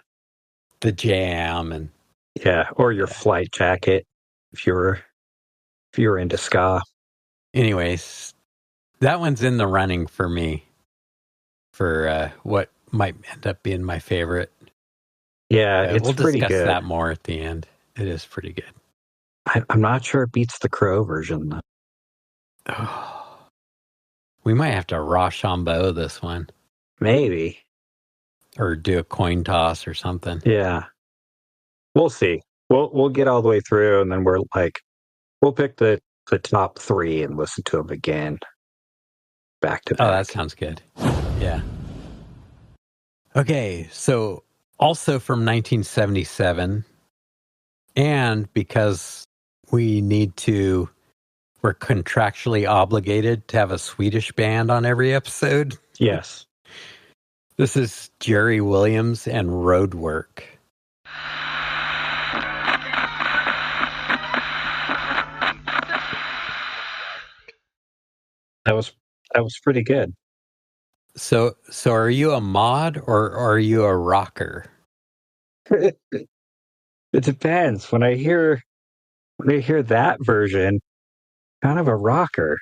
the jam and Yeah. Or your flight jacket if you're into ska. anyways, that one's in the running for me for what might end up being my favorite. Yeah, it's we'll pretty discuss good. that more at the end. It is pretty good. I'm not sure it beats the Crow version, though. Oh, we might have to Rochambeau this one. Maybe. Or do a coin toss or something. Yeah. We'll see. We'll get all the way through, and then we'll pick the top 3 and listen to them again. Back to back. Oh, that sounds good. Yeah. Okay, so also from 1977, and because we're contractually obligated to have a Swedish band on every episode. Yes. This is Jerry Williams and Roadwork. That was pretty good. So are you a mod or are you a rocker? It depends. When I hear that version, kind of a rocker.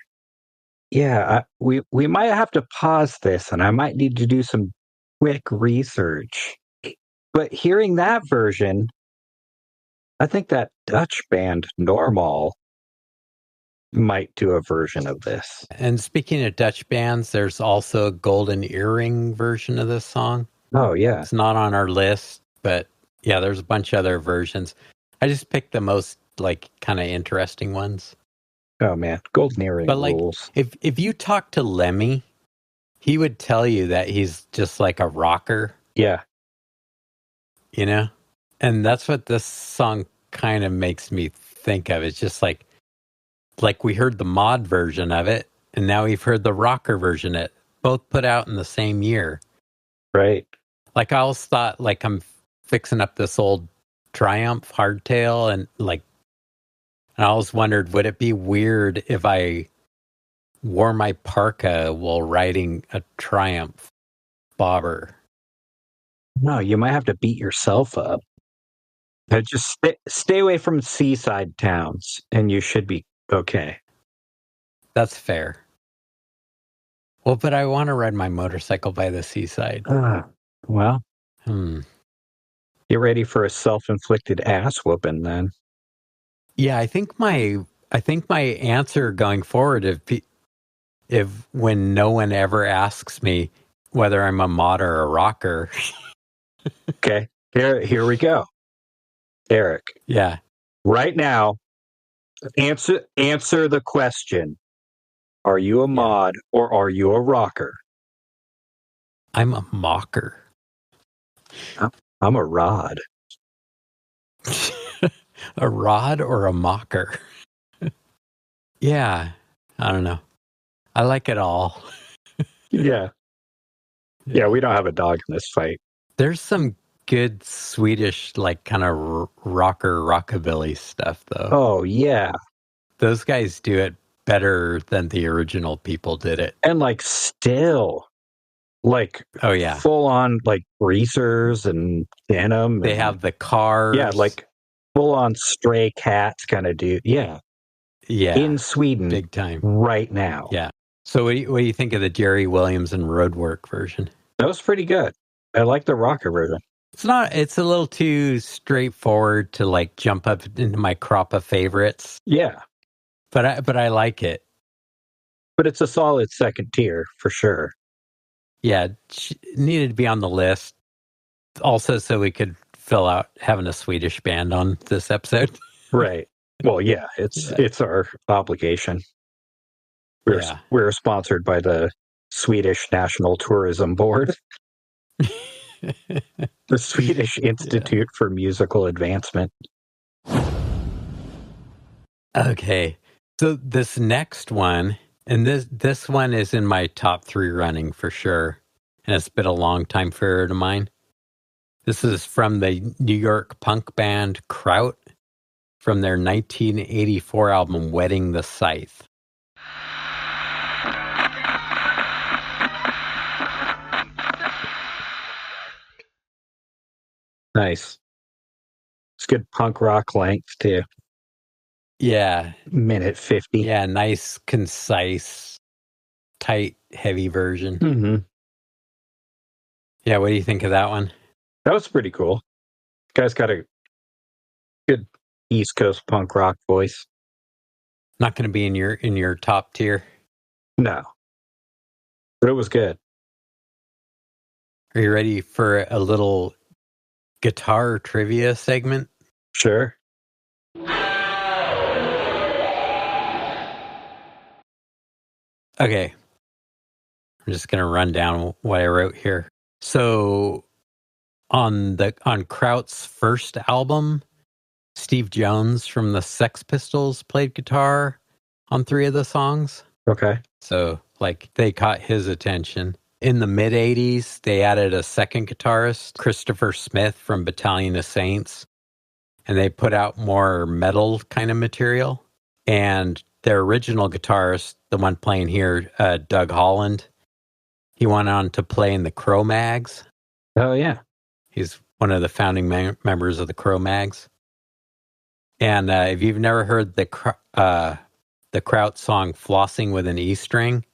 Yeah, we might have to pause this, and I might need to do some quick research. But hearing that version, I think that Dutch band Normal might do a version of this. And speaking of Dutch bands, there's also a Golden Earring version of this song. Oh, yeah. It's not on our list, but yeah, there's a bunch of other versions. I just picked the most like kind of interesting ones. Oh man, Golden Earring rules. If you talk to Lemmy, he would tell you that he's just like a rocker. Yeah. You know? And that's what this song kind of makes me think of. It's just like we heard the mod version of it, and now we've heard the rocker version of it, both put out in the same year. Right. Like I always thought like I'm fixing up this old Triumph hardtail and I always wondered, would it be weird if I wore my parka while riding a Triumph bobber? No, you might have to beat yourself up. Just stay away from seaside towns, and you should be okay. That's fair. Well, but I want to ride my motorcycle by the seaside. Well, get ready for a self-inflicted ass whooping then. Yeah, I think my answer going forward, if when no one ever asks me whether I'm a mod or a rocker. Okay, here we go, Eric. Yeah, right now, answer the question: are you a mod or are you a rocker? I'm a mocker. I'm a rod. A rod or a mocker? Yeah, I don't know. I like it all. Yeah. Yeah, we don't have a dog in this fight. There's some good Swedish, like kind of rockabilly stuff, though. Oh, yeah. Those guys do it better than the original people did it. And like still, like, oh yeah, full on like greasers and denim. They have the cars. Yeah, like full on Stray Cats kind of dude. Yeah. Yeah. In Sweden. Big time. Right now. Yeah. So what do you think of the Jerry Williams and Roadwork version? That was pretty good. I like the rocker version. It's a little too straightforward to like jump up into my crop of favorites. Yeah. But I like it. But it's a solid second tier for sure. Yeah, it needed to be on the list. Also, so we could fill out having a Swedish band on this episode. Right. Well, yeah, it's our obligation. We're sponsored by the Swedish National Tourism Board, the Swedish Institute for Musical Advancement. Okay. So this next one, and this one is in my top 3 running for sure. And it's been a long time favorite of mine. This is from the New York punk band Kraut from their 1984 album Wetting the Scythe. Nice. It's good punk rock length too. Yeah. Minute 50. Yeah, nice, concise, tight, heavy version. Mm-hmm. Yeah, what do you think of that one? That was pretty cool. Guy's got a good East Coast punk rock voice. Not going to be in your top tier. No. But it was good. Are you ready for a little guitar trivia segment? Sure. Okay. I'm just going to run down what I wrote here. So on Kraut's first album, Steve Jones from the Sex Pistols played guitar on 3 of the songs. Okay. So like they caught his attention. In the mid 80s, they added a second guitarist, Christopher Smith from Battalion of Saints, and they put out more metal kind of material. And their original guitarist, the one playing here, Doug Holland, he went on to play in the Cro-Mags. Oh, yeah. He's one of the founding members of the Cro-Mags. And if you've never heard the Kraut song Flossing with an E String,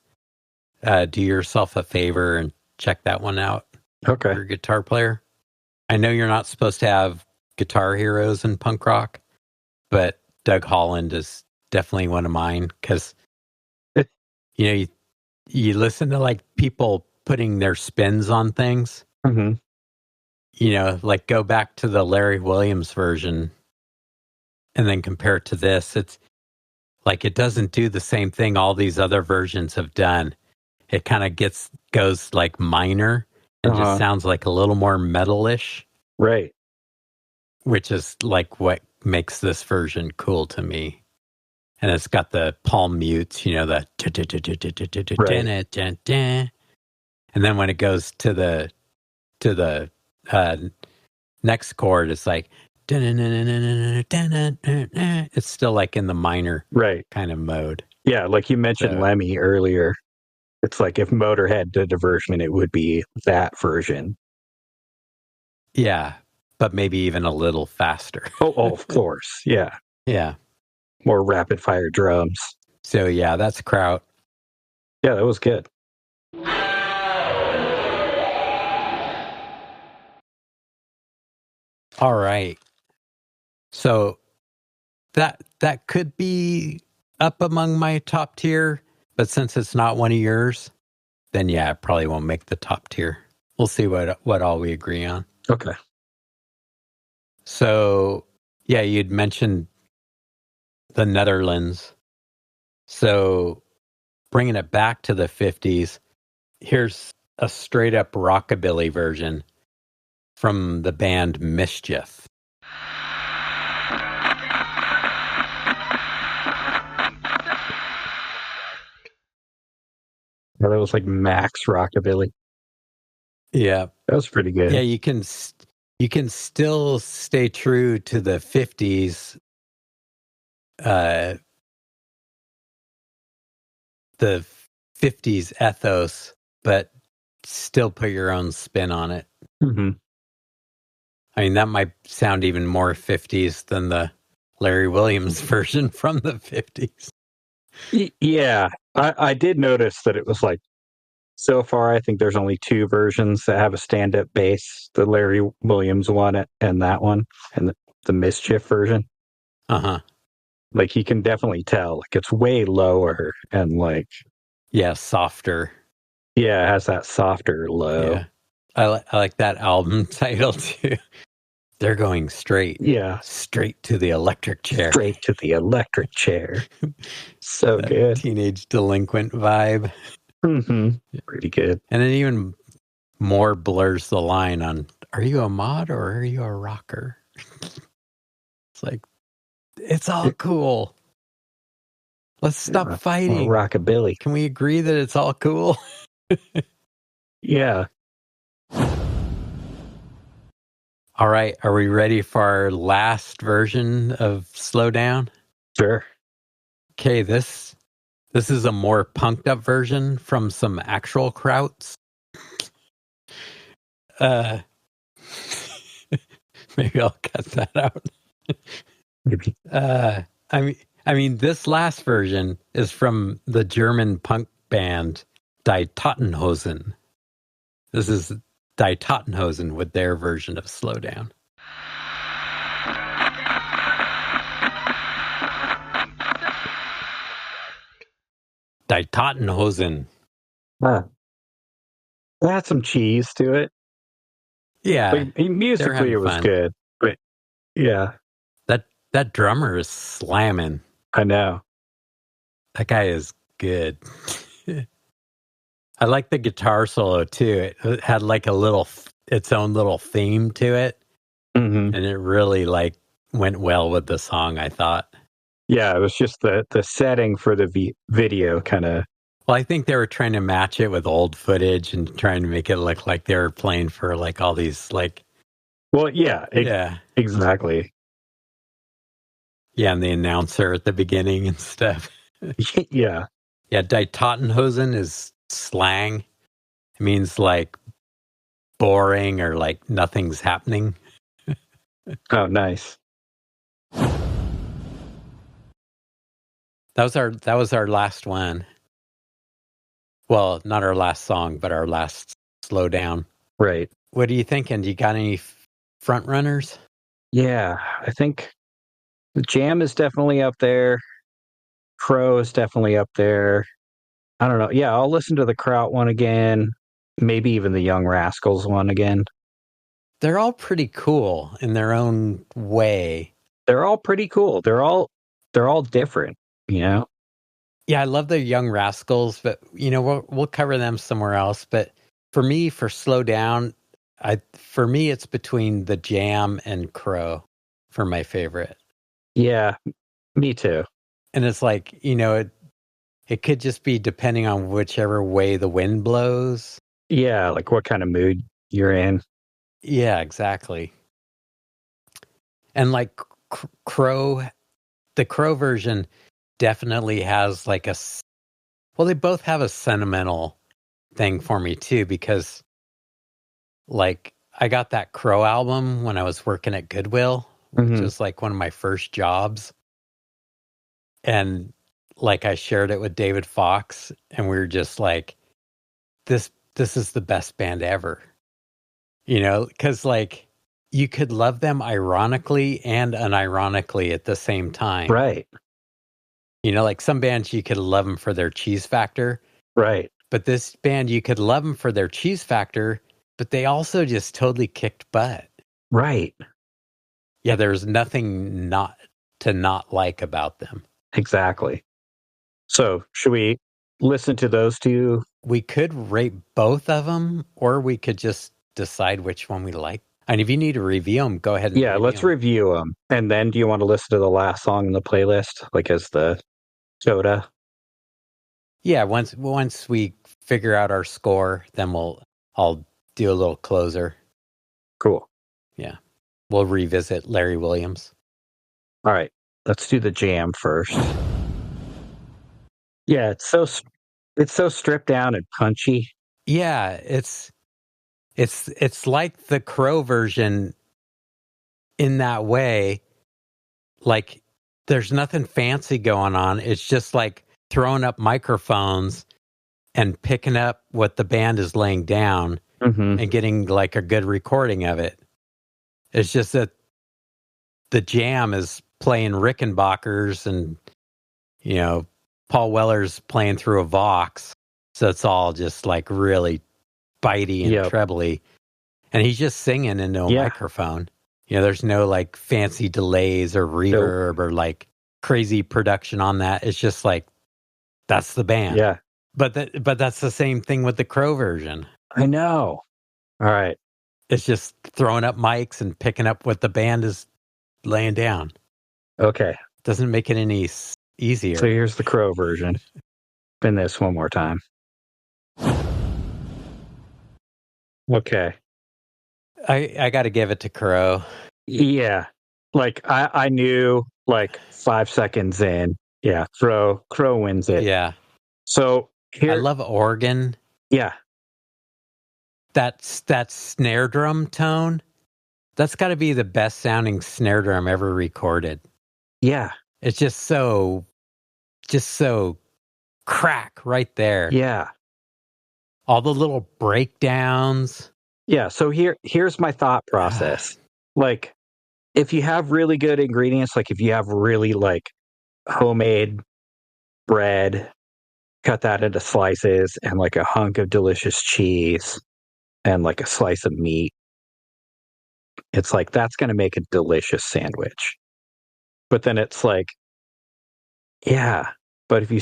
do yourself a favor and check that one out. Okay. You're a guitar player. I know you're not supposed to have guitar heroes in punk rock, but Doug Holland is definitely one of mine because, you listen to like people putting their spins on things. Mm-hmm. Like go back to the Larry Williams version and then compare it to this. It's like it doesn't do the same thing all these other versions have done. It kind of goes like minor and just sounds like a little more metalish. Right. Which is like what makes this version cool to me. And it's got the palm mutes, the and then when it goes to the next chord, it's like it's still like in the minor kind of mode. Yeah, like you mentioned Lemmy earlier. It's like if Motorhead did a version, it would be that version. Yeah, but maybe even a little faster. Oh, of course. Yeah. Yeah. More rapid fire drums. So yeah, that's Kraut. Yeah, that was good. All right. So that could be up among my top tier, but since it's not one of yours, then yeah, it probably won't make the top tier. We'll see what all we agree on. Okay. So yeah, you'd mentioned the Netherlands. So bringing it back to the 50s, here's a straight up rockabilly version from the band Mischief. Yeah, that was like Max Rockabilly. Yeah. That was pretty good. Yeah, you can still stay true to the 50s the 50s ethos, but still put your own spin on it. Mm-hmm. I mean, that might sound even more 50s than the Larry Williams version from the 50s. Yeah, I did notice that it was like, so far, I think there's only 2 versions that have a stand-up bass, the Larry Williams one and that one, and the Mischief version. Uh-huh. Like, you can definitely tell, like, it's way lower and, like... Yeah, softer. Yeah, it has that softer low. Yeah. I like that album title, too. They're going straight. Yeah. Straight to the electric chair. Straight to the electric chair. So good. Teenage delinquent vibe. Mm-hmm. Pretty good. And it even more blurs the line on, are you a mod or are you a rocker? It's like, it's all cool. Let's stop Or fighting. rockabilly. Can we agree that it's all cool? Yeah. All right. Are we ready for our last version of Slow Down? Sure. Okay, this is a more punked up version from some actual Krauts. Maybe I'll cut that out. Maybe. I mean, this last version is from the German punk band Die Tottenhosen. This is Die Tottenhosen with their version of Slow Down. Die Tottenhosen. It had some cheese to it. Yeah, Like, musically, it was fun. good. But yeah, that drummer is slamming. I know. That guy is good. I like the guitar solo too. It had like its own little theme to it, Mm-hmm. and it really like went well with the song, I thought. Yeah, it was just the setting for the video kind of. Well, I think they were trying to match it with old footage and trying to make it look like they were playing for like all these like. Well, yeah, Yeah, exactly. yeah, and the announcer at the beginning and stuff. Yeah. Yeah, Die Tottenhosen is slang. It means like boring or like nothing's happening. Oh, nice. That was our last one. Well, not our last song, but our last Slow Down. Right. What are you thinking? Do you got any front runners? Yeah, I think the Jam is definitely up there. Crow is definitely up there. I don't know. Yeah, I'll listen to the Kraut one again. Maybe even the Young Rascals one again. They're all pretty cool in their own way. They're all pretty cool. They're all different, you know? Yeah, I love the Young Rascals, but you know, we'll cover them somewhere else. But for me, for Slow Down, for me it's between the Jam and Crow for my favorite. Yeah, me too. And it's like, you know, it could just be depending on whichever way the wind blows. Yeah, like what kind of mood you're in. Yeah, exactly. And like Crow, the Crow version definitely has like well, they both have a sentimental thing for me too, because like I got that Crow album when I was working at Goodwill, which was like one of my first jobs. And like I shared it with David Fox and we were just like, this is the best band ever. You know, because like you could love them ironically and unironically at the same time. Right. You know, like some bands you could love them for their cheese factor. Right. But this band, you could love them for their cheese factor, but they also just totally kicked butt. Right. Yeah, there's nothing not like about them. Exactly. So, should we listen to those two? We could rate both of them, or we could just decide which one we like. And if you need to review them, go ahead and let's review them. And then do you want to listen to the last song in the playlist, like as the coda? Yeah, once we figure out our score, then I'll do a little closer. Cool. Yeah. We'll revisit Larry Williams. All right. Let's do the Jam first. Yeah, it's so stripped down and punchy. Yeah, it's like the Crow version in that way. Like there's nothing fancy going on. It's just like throwing up microphones and picking up what the band is laying down and getting like a good recording of it. It's just that the Jam is playing Rickenbackers and, you know, Paul Weller's playing through a Vox. So it's all just like really bitey and trebly. And he's just singing into a microphone. You know, there's no like fancy delays or reverb or like crazy production on that. It's just like, that's the band. Yeah. But that's the same thing with the Crow version. I know. All right. It's just throwing up mics and picking up what the band is laying down. Okay. Doesn't make it any easier. So here's the Crow version. Spin this one more time. Okay. I got to give it to Crow. Yeah. Like I knew like 5 seconds in. Yeah. Crow wins it. Yeah. So here. I love organ. Yeah. That snare drum tone. That's got to be the best sounding snare drum ever recorded. Yeah. It's just so crack right there. Yeah. All the little breakdowns. Yeah. So here's my thought process. Like, if you have really good ingredients, like if you have really like homemade bread, cut that into slices, and like a hunk of delicious cheese and like a slice of meat, it's like that's going to make a delicious sandwich. But then it's like, yeah, but if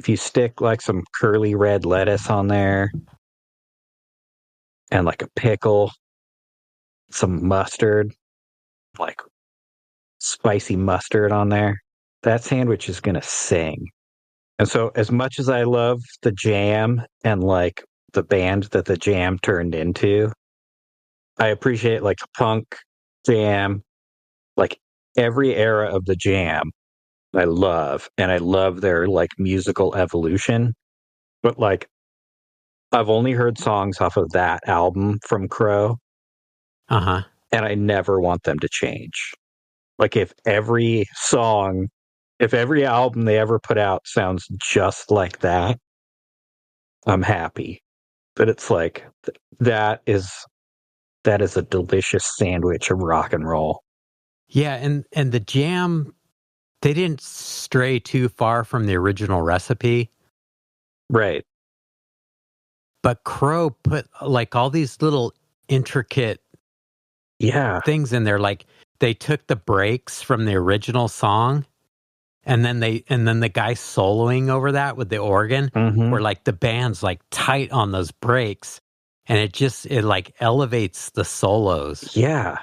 you stick like some curly red lettuce on there and like a pickle, some mustard, like spicy mustard on there, that sandwich is going to sing. And so as much as I love the Jam and like the band that the Jam turned into, I appreciate like punk, Jam, like every era of the Jam I love, and I love their like musical evolution. But like I've only heard songs off of that album from Crow. Uh-huh. And I never want them to change. Like if every album they ever put out sounds just like that, I'm happy. But it's like that is a delicious sandwich of rock and roll. Yeah, and the Jam, they didn't stray too far from the original recipe. Right. But Crow put like all these little intricate things in there. Like they took the breaks from the original song, and then the guy soloing over that with the organ, where like the band's like tight on those breaks, and it like elevates the solos. Yeah.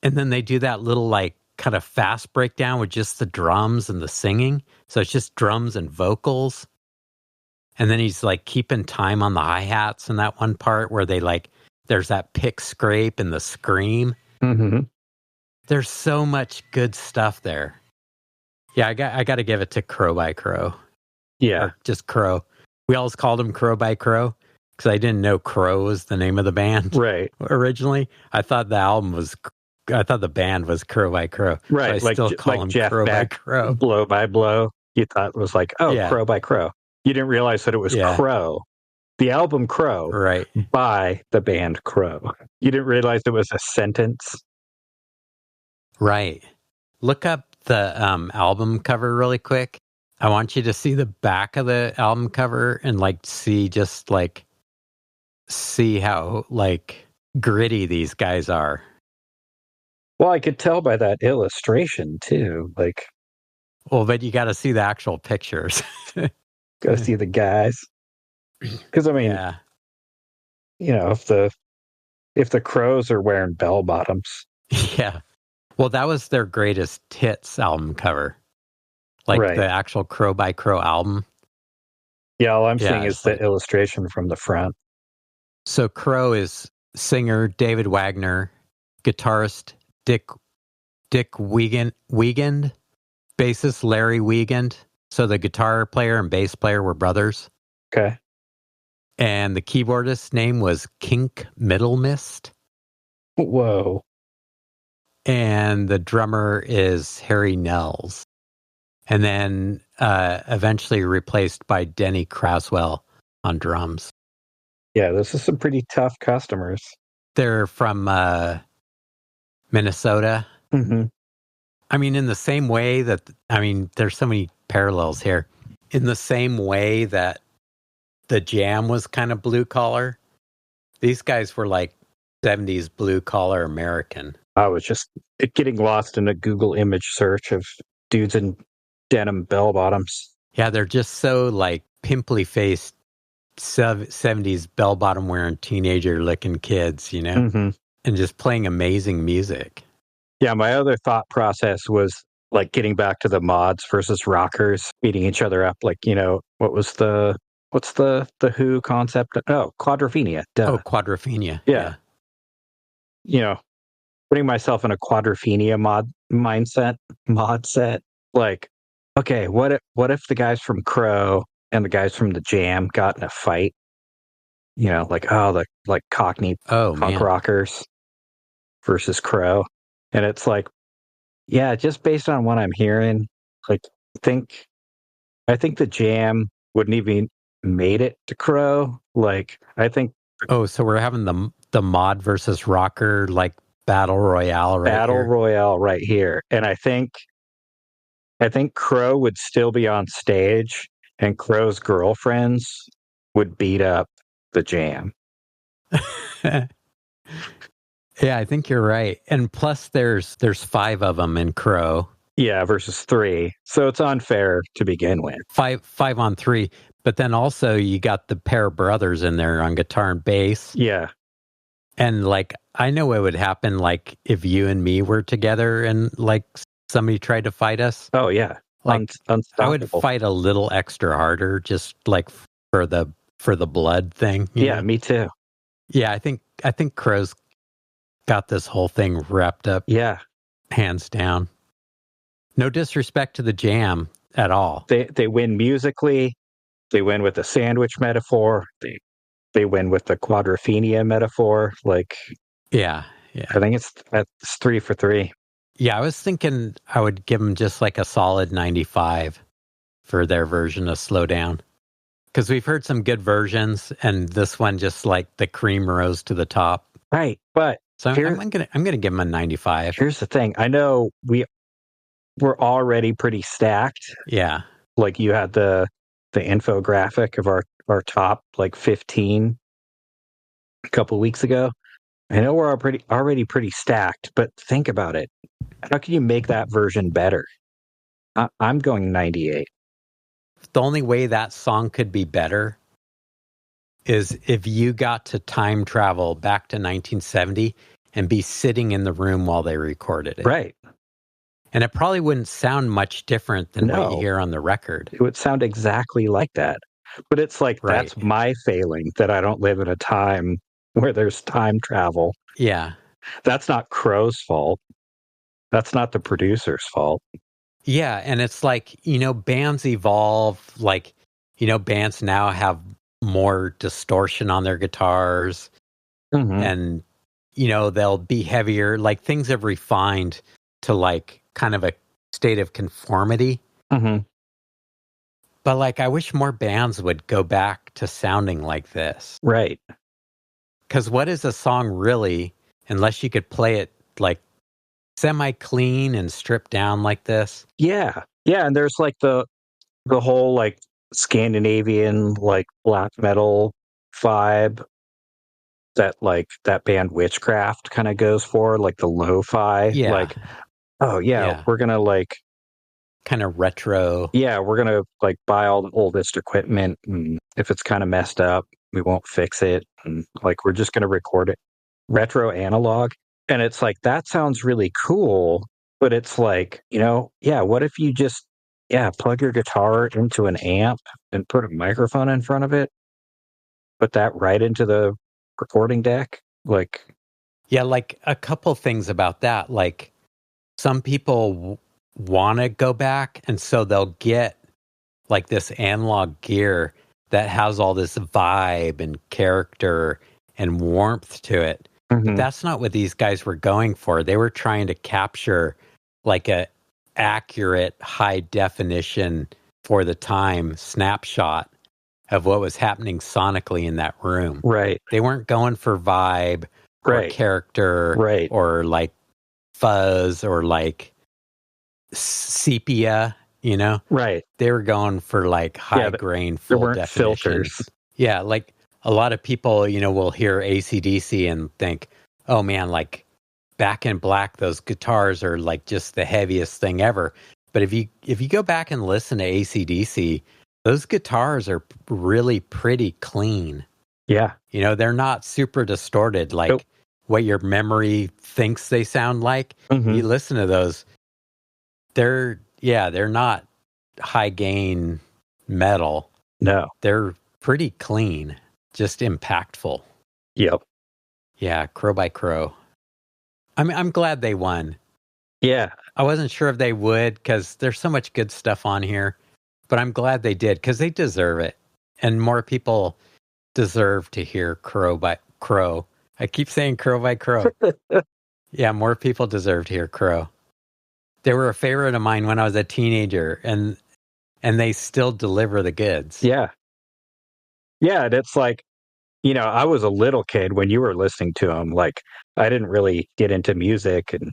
And then they do that little like kind of fast breakdown with just the drums and the singing. So it's just drums and vocals. And then he's like keeping time on the hi-hats in that one part where they like, there's that pick scrape and the scream. Mm-hmm. There's so much good stuff there. Yeah, I got to give it to Crow by Crow. Yeah. Or just Crow. We always called him Crow by Crow because I didn't know Crow was the name of the band. Right. Originally, I thought the band was Crow by Crow. Right. So I still call him Jeff Crow Beck, by Crow. Blow by Blow. You thought it was like, Crow by Crow. You didn't realize that it was Crow. The album Crow. Right. By the band Crow. You didn't realize it was a sentence. Right. Look up the album cover really quick. I want you to see the back of the album cover and like see how like gritty these guys are. Well, I could tell by that illustration too. Like, well, but you got to see the actual pictures. Go see the guys. Because I mean, you know, if the Crows are wearing bell bottoms, yeah. Well, that was their greatest hits album cover, like the actual Crow by Crow album. Yeah, all I'm seeing is the illustration from the front. So Crow is singer David Wagner, guitarist Dick Wiegand, bassist Larry Wiegand. So the guitar player and bass player were brothers. Okay. And the keyboardist's name was Kink Middlemist. Whoa. And the drummer is Harry Nels. And then eventually replaced by Denny Craswell on drums. Yeah, this is some pretty tough customers. They're from Minnesota. Mm-hmm. I mean, in the same way that, there's so many parallels here. In the same way that the Jam was kind of blue collar, these guys were like 70s blue collar American. I was just getting lost in a Google image search of dudes in denim bell bottoms. Yeah, they're just so like pimply faced 70s bell bottom wearing teenager looking kids, you know, mm-hmm. and just playing amazing music. Yeah, my other thought process was like getting back to the mods versus rockers beating each other up. Like, what's the Who concept? Oh, quadrophenia. Duh. Oh, quadrophenia. Yeah. Putting myself in a quadrophenia mod set. Like, okay, what if the guys from Crow and the guys from the Jam got in a fight? The Cockney Oh, punk man. rockers versus Crow. And it's like, yeah, just based on what I'm hearing, like, I think the Jam wouldn't even made it to Crow. Like, I think Oh, so we're having the mod versus rocker, like, battle royale royale right here. And I think Crow would still be on stage and Crow's girlfriends would beat up the Jam. here. Yeah, I think you're right. And plus there's 5 of them in Crow. Yeah, versus 3. So it's unfair to begin with. 5 on 3. But then also you got the pair of brothers in there on guitar and bass. Yeah. And like, I know it would happen like if you and me were together and like somebody tried to fight us. Oh yeah. Like Unstoppable. I would fight a little extra harder just like for the blood thing. Yeah, know? me too. Yeah, I think Crow's got this whole thing wrapped up. Yeah. Hands down. No disrespect to the Jam at all. They win musically. They win with the sandwich metaphor. They win with the quadrophenia metaphor. Like, yeah. I think it's 3 for 3. Yeah, I was thinking I would give them just like a solid 95 for their version of Slow Down. Because we've heard some good versions, and this one just like the cream rose to the top. Right, but so I'm gonna give them a 95. Here's the thing: I know we're already pretty stacked. Yeah, like you had the infographic of our top like 15 a couple weeks ago. I know we're already pretty stacked, but think about it: how can you make that version better? I'm going 98. The only way that song could be better is if you got to time travel back to 1970 and be sitting in the room while they recorded it. Right. And it probably wouldn't sound much different than what you hear on the record. It would sound exactly like that. But it's like, that's my failing, that I don't live in a time where there's time travel. Yeah. That's not Crow's fault. That's not the producer's fault. Yeah, and it's like, bands evolve. Like, bands now have more distortion on their guitars. Mm-hmm. And, they'll be heavier. Like, things have refined to, like, kind of a state of conformity. Mm-hmm. But, like, I wish more bands would go back to sounding like this. Right. Because what is a song really, unless you could play it, like, semi-clean and stripped down like this? Yeah. And there's like the whole like Scandinavian like black metal vibe that like that band Witchcraft kind of goes for, like the lo-fi. Yeah. Like, oh yeah, we're gonna like kind of retro. Yeah, we're gonna like buy all the oldest equipment, and if it's kind of messed up, we won't fix it, and like we're just gonna record it retro analog. And it's like, that sounds really cool, but it's like, what if you just, plug your guitar into an amp and put a microphone in front of it? Put that right into the recording deck? Like, yeah, like a couple things about that. Like, some people want to go back, and so they'll get like this analog gear that has all this vibe and character and warmth to it. But that's not what these guys were going for. They were trying to capture like a accurate, high definition for the time snapshot of what was happening sonically in that room. Right. They weren't going for vibe or character or like fuzz or like sepia, Right. They were going for like high grain, full definition. Filters. Yeah, like a lot of people, will hear AC/DC and think, oh man, like Back in Black, those guitars are like just the heaviest thing ever. But if you go back and listen to AC/DC, those guitars are really pretty clean. Yeah. They're not super distorted like what your memory thinks they sound like. You listen to those, they're not high gain metal. No. They're pretty clean, just impactful. Yep. Yeah, Crow by Crow. I'm glad they won. Yeah. I wasn't sure if they would because there's so much good stuff on here, but I'm glad they did because they deserve it. And more people deserve to hear Crow by Crow. I keep saying Crow by Crow. Yeah, more people deserve to hear Crow. They were a favorite of mine when I was a teenager, and they still deliver the goods. Yeah. Yeah, and it's like, I was a little kid when you were listening to them. Like, I didn't really get into music, and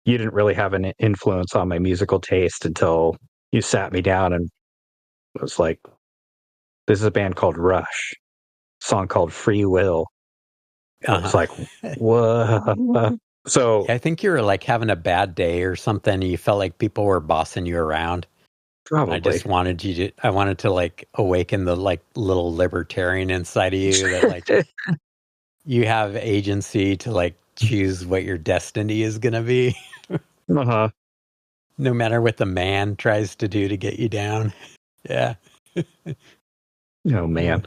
you didn't really have an influence on my musical taste until you sat me down and was like, this is a band called Rush, a song called Free Will. I was like, what? So I think you were like having a bad day or something. And you felt like people were bossing you around. probably. I just wanted I wanted to like awaken the like little libertarian inside of you that like you have agency to like choose what your destiny is going to be. Uh-huh. No matter what the man tries to do to get you down. Yeah. Oh, man.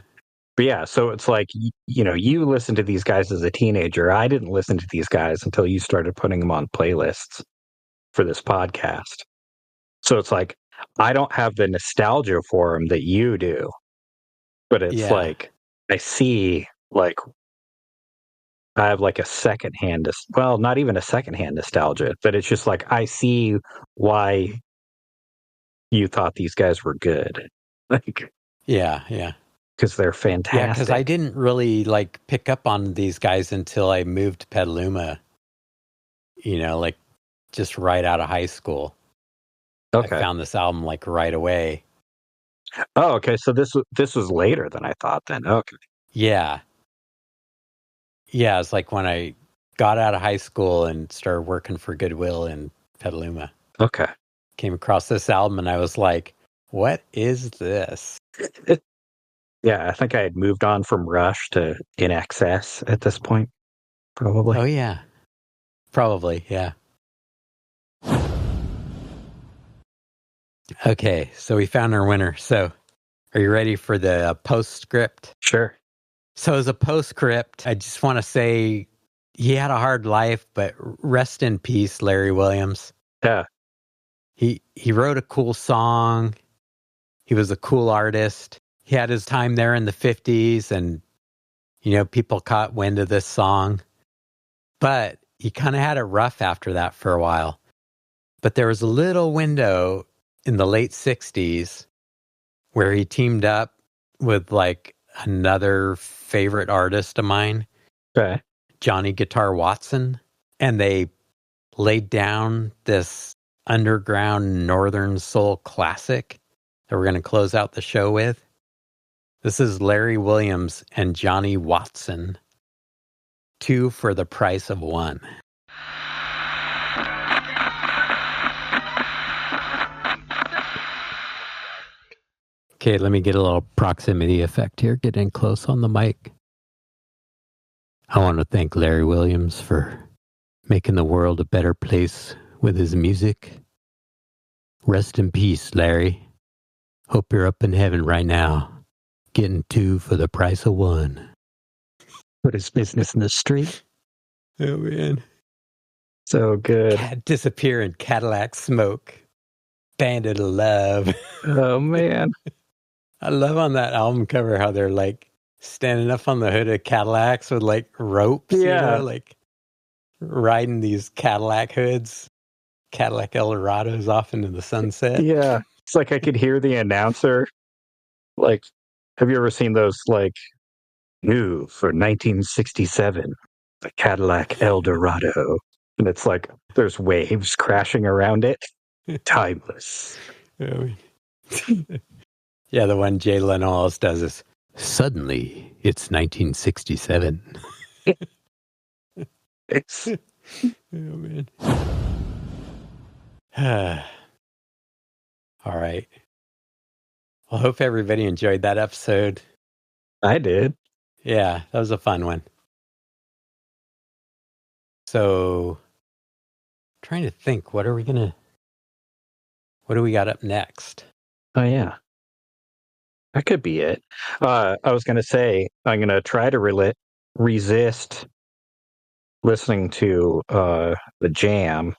But yeah, so it's like, you listened to these guys as a teenager. I didn't listen to these guys until you started putting them on playlists for this podcast. So it's like, I don't have the nostalgia for them that you do. But it's like, I see, like, I have like a secondhand, well, not even a secondhand nostalgia, but it's just like, I see why you thought these guys were good. Like, yeah. because they're fantastic. Yeah, because I didn't really like pick up on these guys until I moved to Petaluma, like just right out of high school. Okay. I found this album like right away. Oh, okay. So this was later than I thought then. Okay. Yeah. Yeah, it's like when I got out of high school and started working for Goodwill in Petaluma. Okay. Came across this album and I was like, what is this? Yeah, I think I had moved on from Rush to In Excess at this point, probably. Oh, yeah. Probably, yeah. Okay, so we found our winner. So are you ready for the postscript? Sure. So as a postscript, I just want to say he had a hard life, but rest in peace, Larry Williams. Yeah. He wrote a cool song. He was a cool artist. He had his time there in the 50s and, people caught wind of this song. But he kind of had it rough after that for a while. But there was a little window in the late 60s where he teamed up with like another favorite artist of mine, Okay. Johnny Guitar Watson. And they laid down this underground Northern Soul classic that we're going to close out the show with. This is Larry Williams and Johnny Watson, 2 for the price of 1. Okay, let me get a little proximity effect here. Get in close on the mic. I want to thank Larry Williams for making the world a better place with his music. Rest in peace, Larry. Hope you're up in heaven right now, getting 2 for the price of 1. Put his business in the street. Oh, man. So good. Disappear in Cadillac smoke. Bandit of love. Oh, man. I love on that album cover how they're like standing up on the hood of Cadillacs with like ropes, Yeah. like riding these Cadillac hoods, Cadillac Eldorados off into the sunset. Yeah. It's like I could hear the announcer. Like, have you ever seen those, like, new for 1967, the Cadillac Eldorado? And it's like there's waves crashing around it. Timeless. Yeah, the one Jay Leno always does is, suddenly it's 1967. It's Oh, man. All right. Well, hope everybody enjoyed that episode. I did. Yeah, that was a fun one. So, trying to think, what are we going to What do we got up next? Oh, yeah. That could be it. I was going to say, I'm going to try to resist listening to the Jam,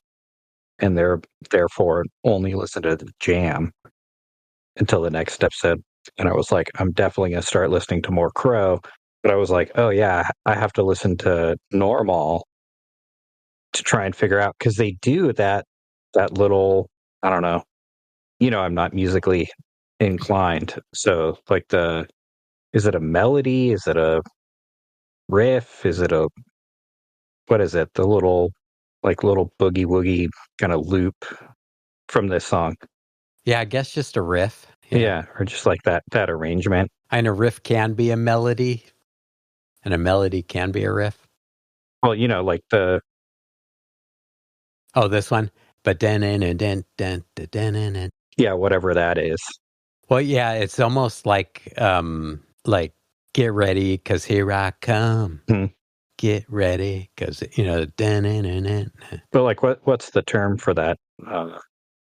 and therefore only listen to the Jam until the next episode. And I was like, I'm definitely going to start listening to more Crow. But I was like, oh, yeah, I have to listen to Normal to try and figure out, because they do that little, I don't know, I'm not musically inclined. So, like, is it a melody? Is it a riff? Is it what is it? The little boogie woogie kind of loop from this song. Yeah, I guess just a riff. Yeah, or just like that arrangement. And a riff can be a melody, and a melody can be a riff. Well, like the... Oh, this one? But yeah, whatever that is. Well, yeah, it's almost like get ready, because here I come. Get ready, because, But like, what's the term for that?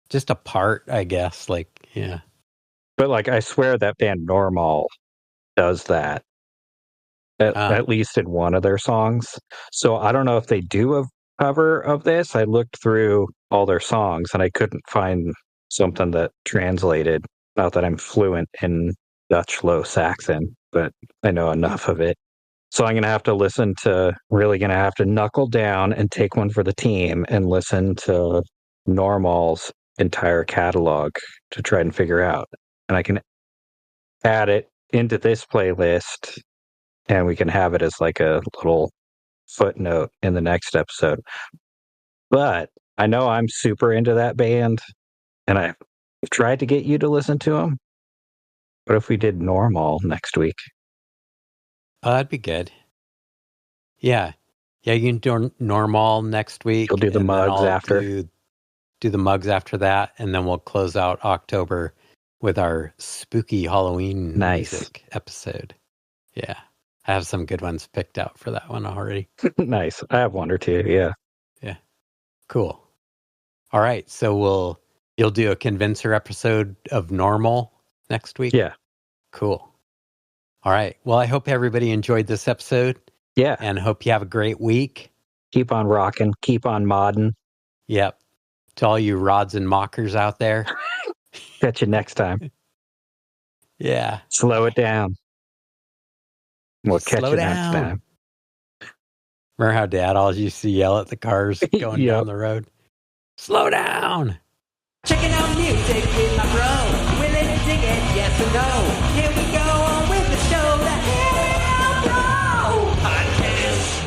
Just a part, I guess. Like, yeah. But like, I swear that band Normal does that. At least in one of their songs. So I don't know if they do a cover of this. I looked through all their songs and I couldn't find something that translated. Not that I'm fluent in Dutch Low Saxon, but I know enough of it. So I'm going to have to really going to have to knuckle down and take one for the team and listen to Normal's entire catalog to try and figure out. And I can add it into this playlist, and we can have it as like a little footnote in the next episode. But I know I'm super into that band, and I've tried to get you to listen to them. What if we did Normal next week? Oh, that'd be good. Yeah. Yeah, you can do Normal next week. You'll do the Mugs after. Do the Mugs after that, and then we'll close out October with our spooky Halloween music episode. Yeah. I have some good ones picked out for that one already. Nice. I have one or two, yeah. Yeah. Cool. All right. So you'll do a convincer episode of Normal next week? Yeah. Cool. All right. Well, I hope everybody enjoyed this episode. Yeah. And hope you have a great week. Keep on rocking. Keep on modding. Yep. To all you rods and mockers out there. Catch you next time. Yeah. Slow it down. We'll catch you next time. Remember how Dad always used to yell at the cars going down the road? Slow down! Checking out music with my bro. Willing to dig it, yes or no? Here we go on with the show, the Hell Bro Podcast.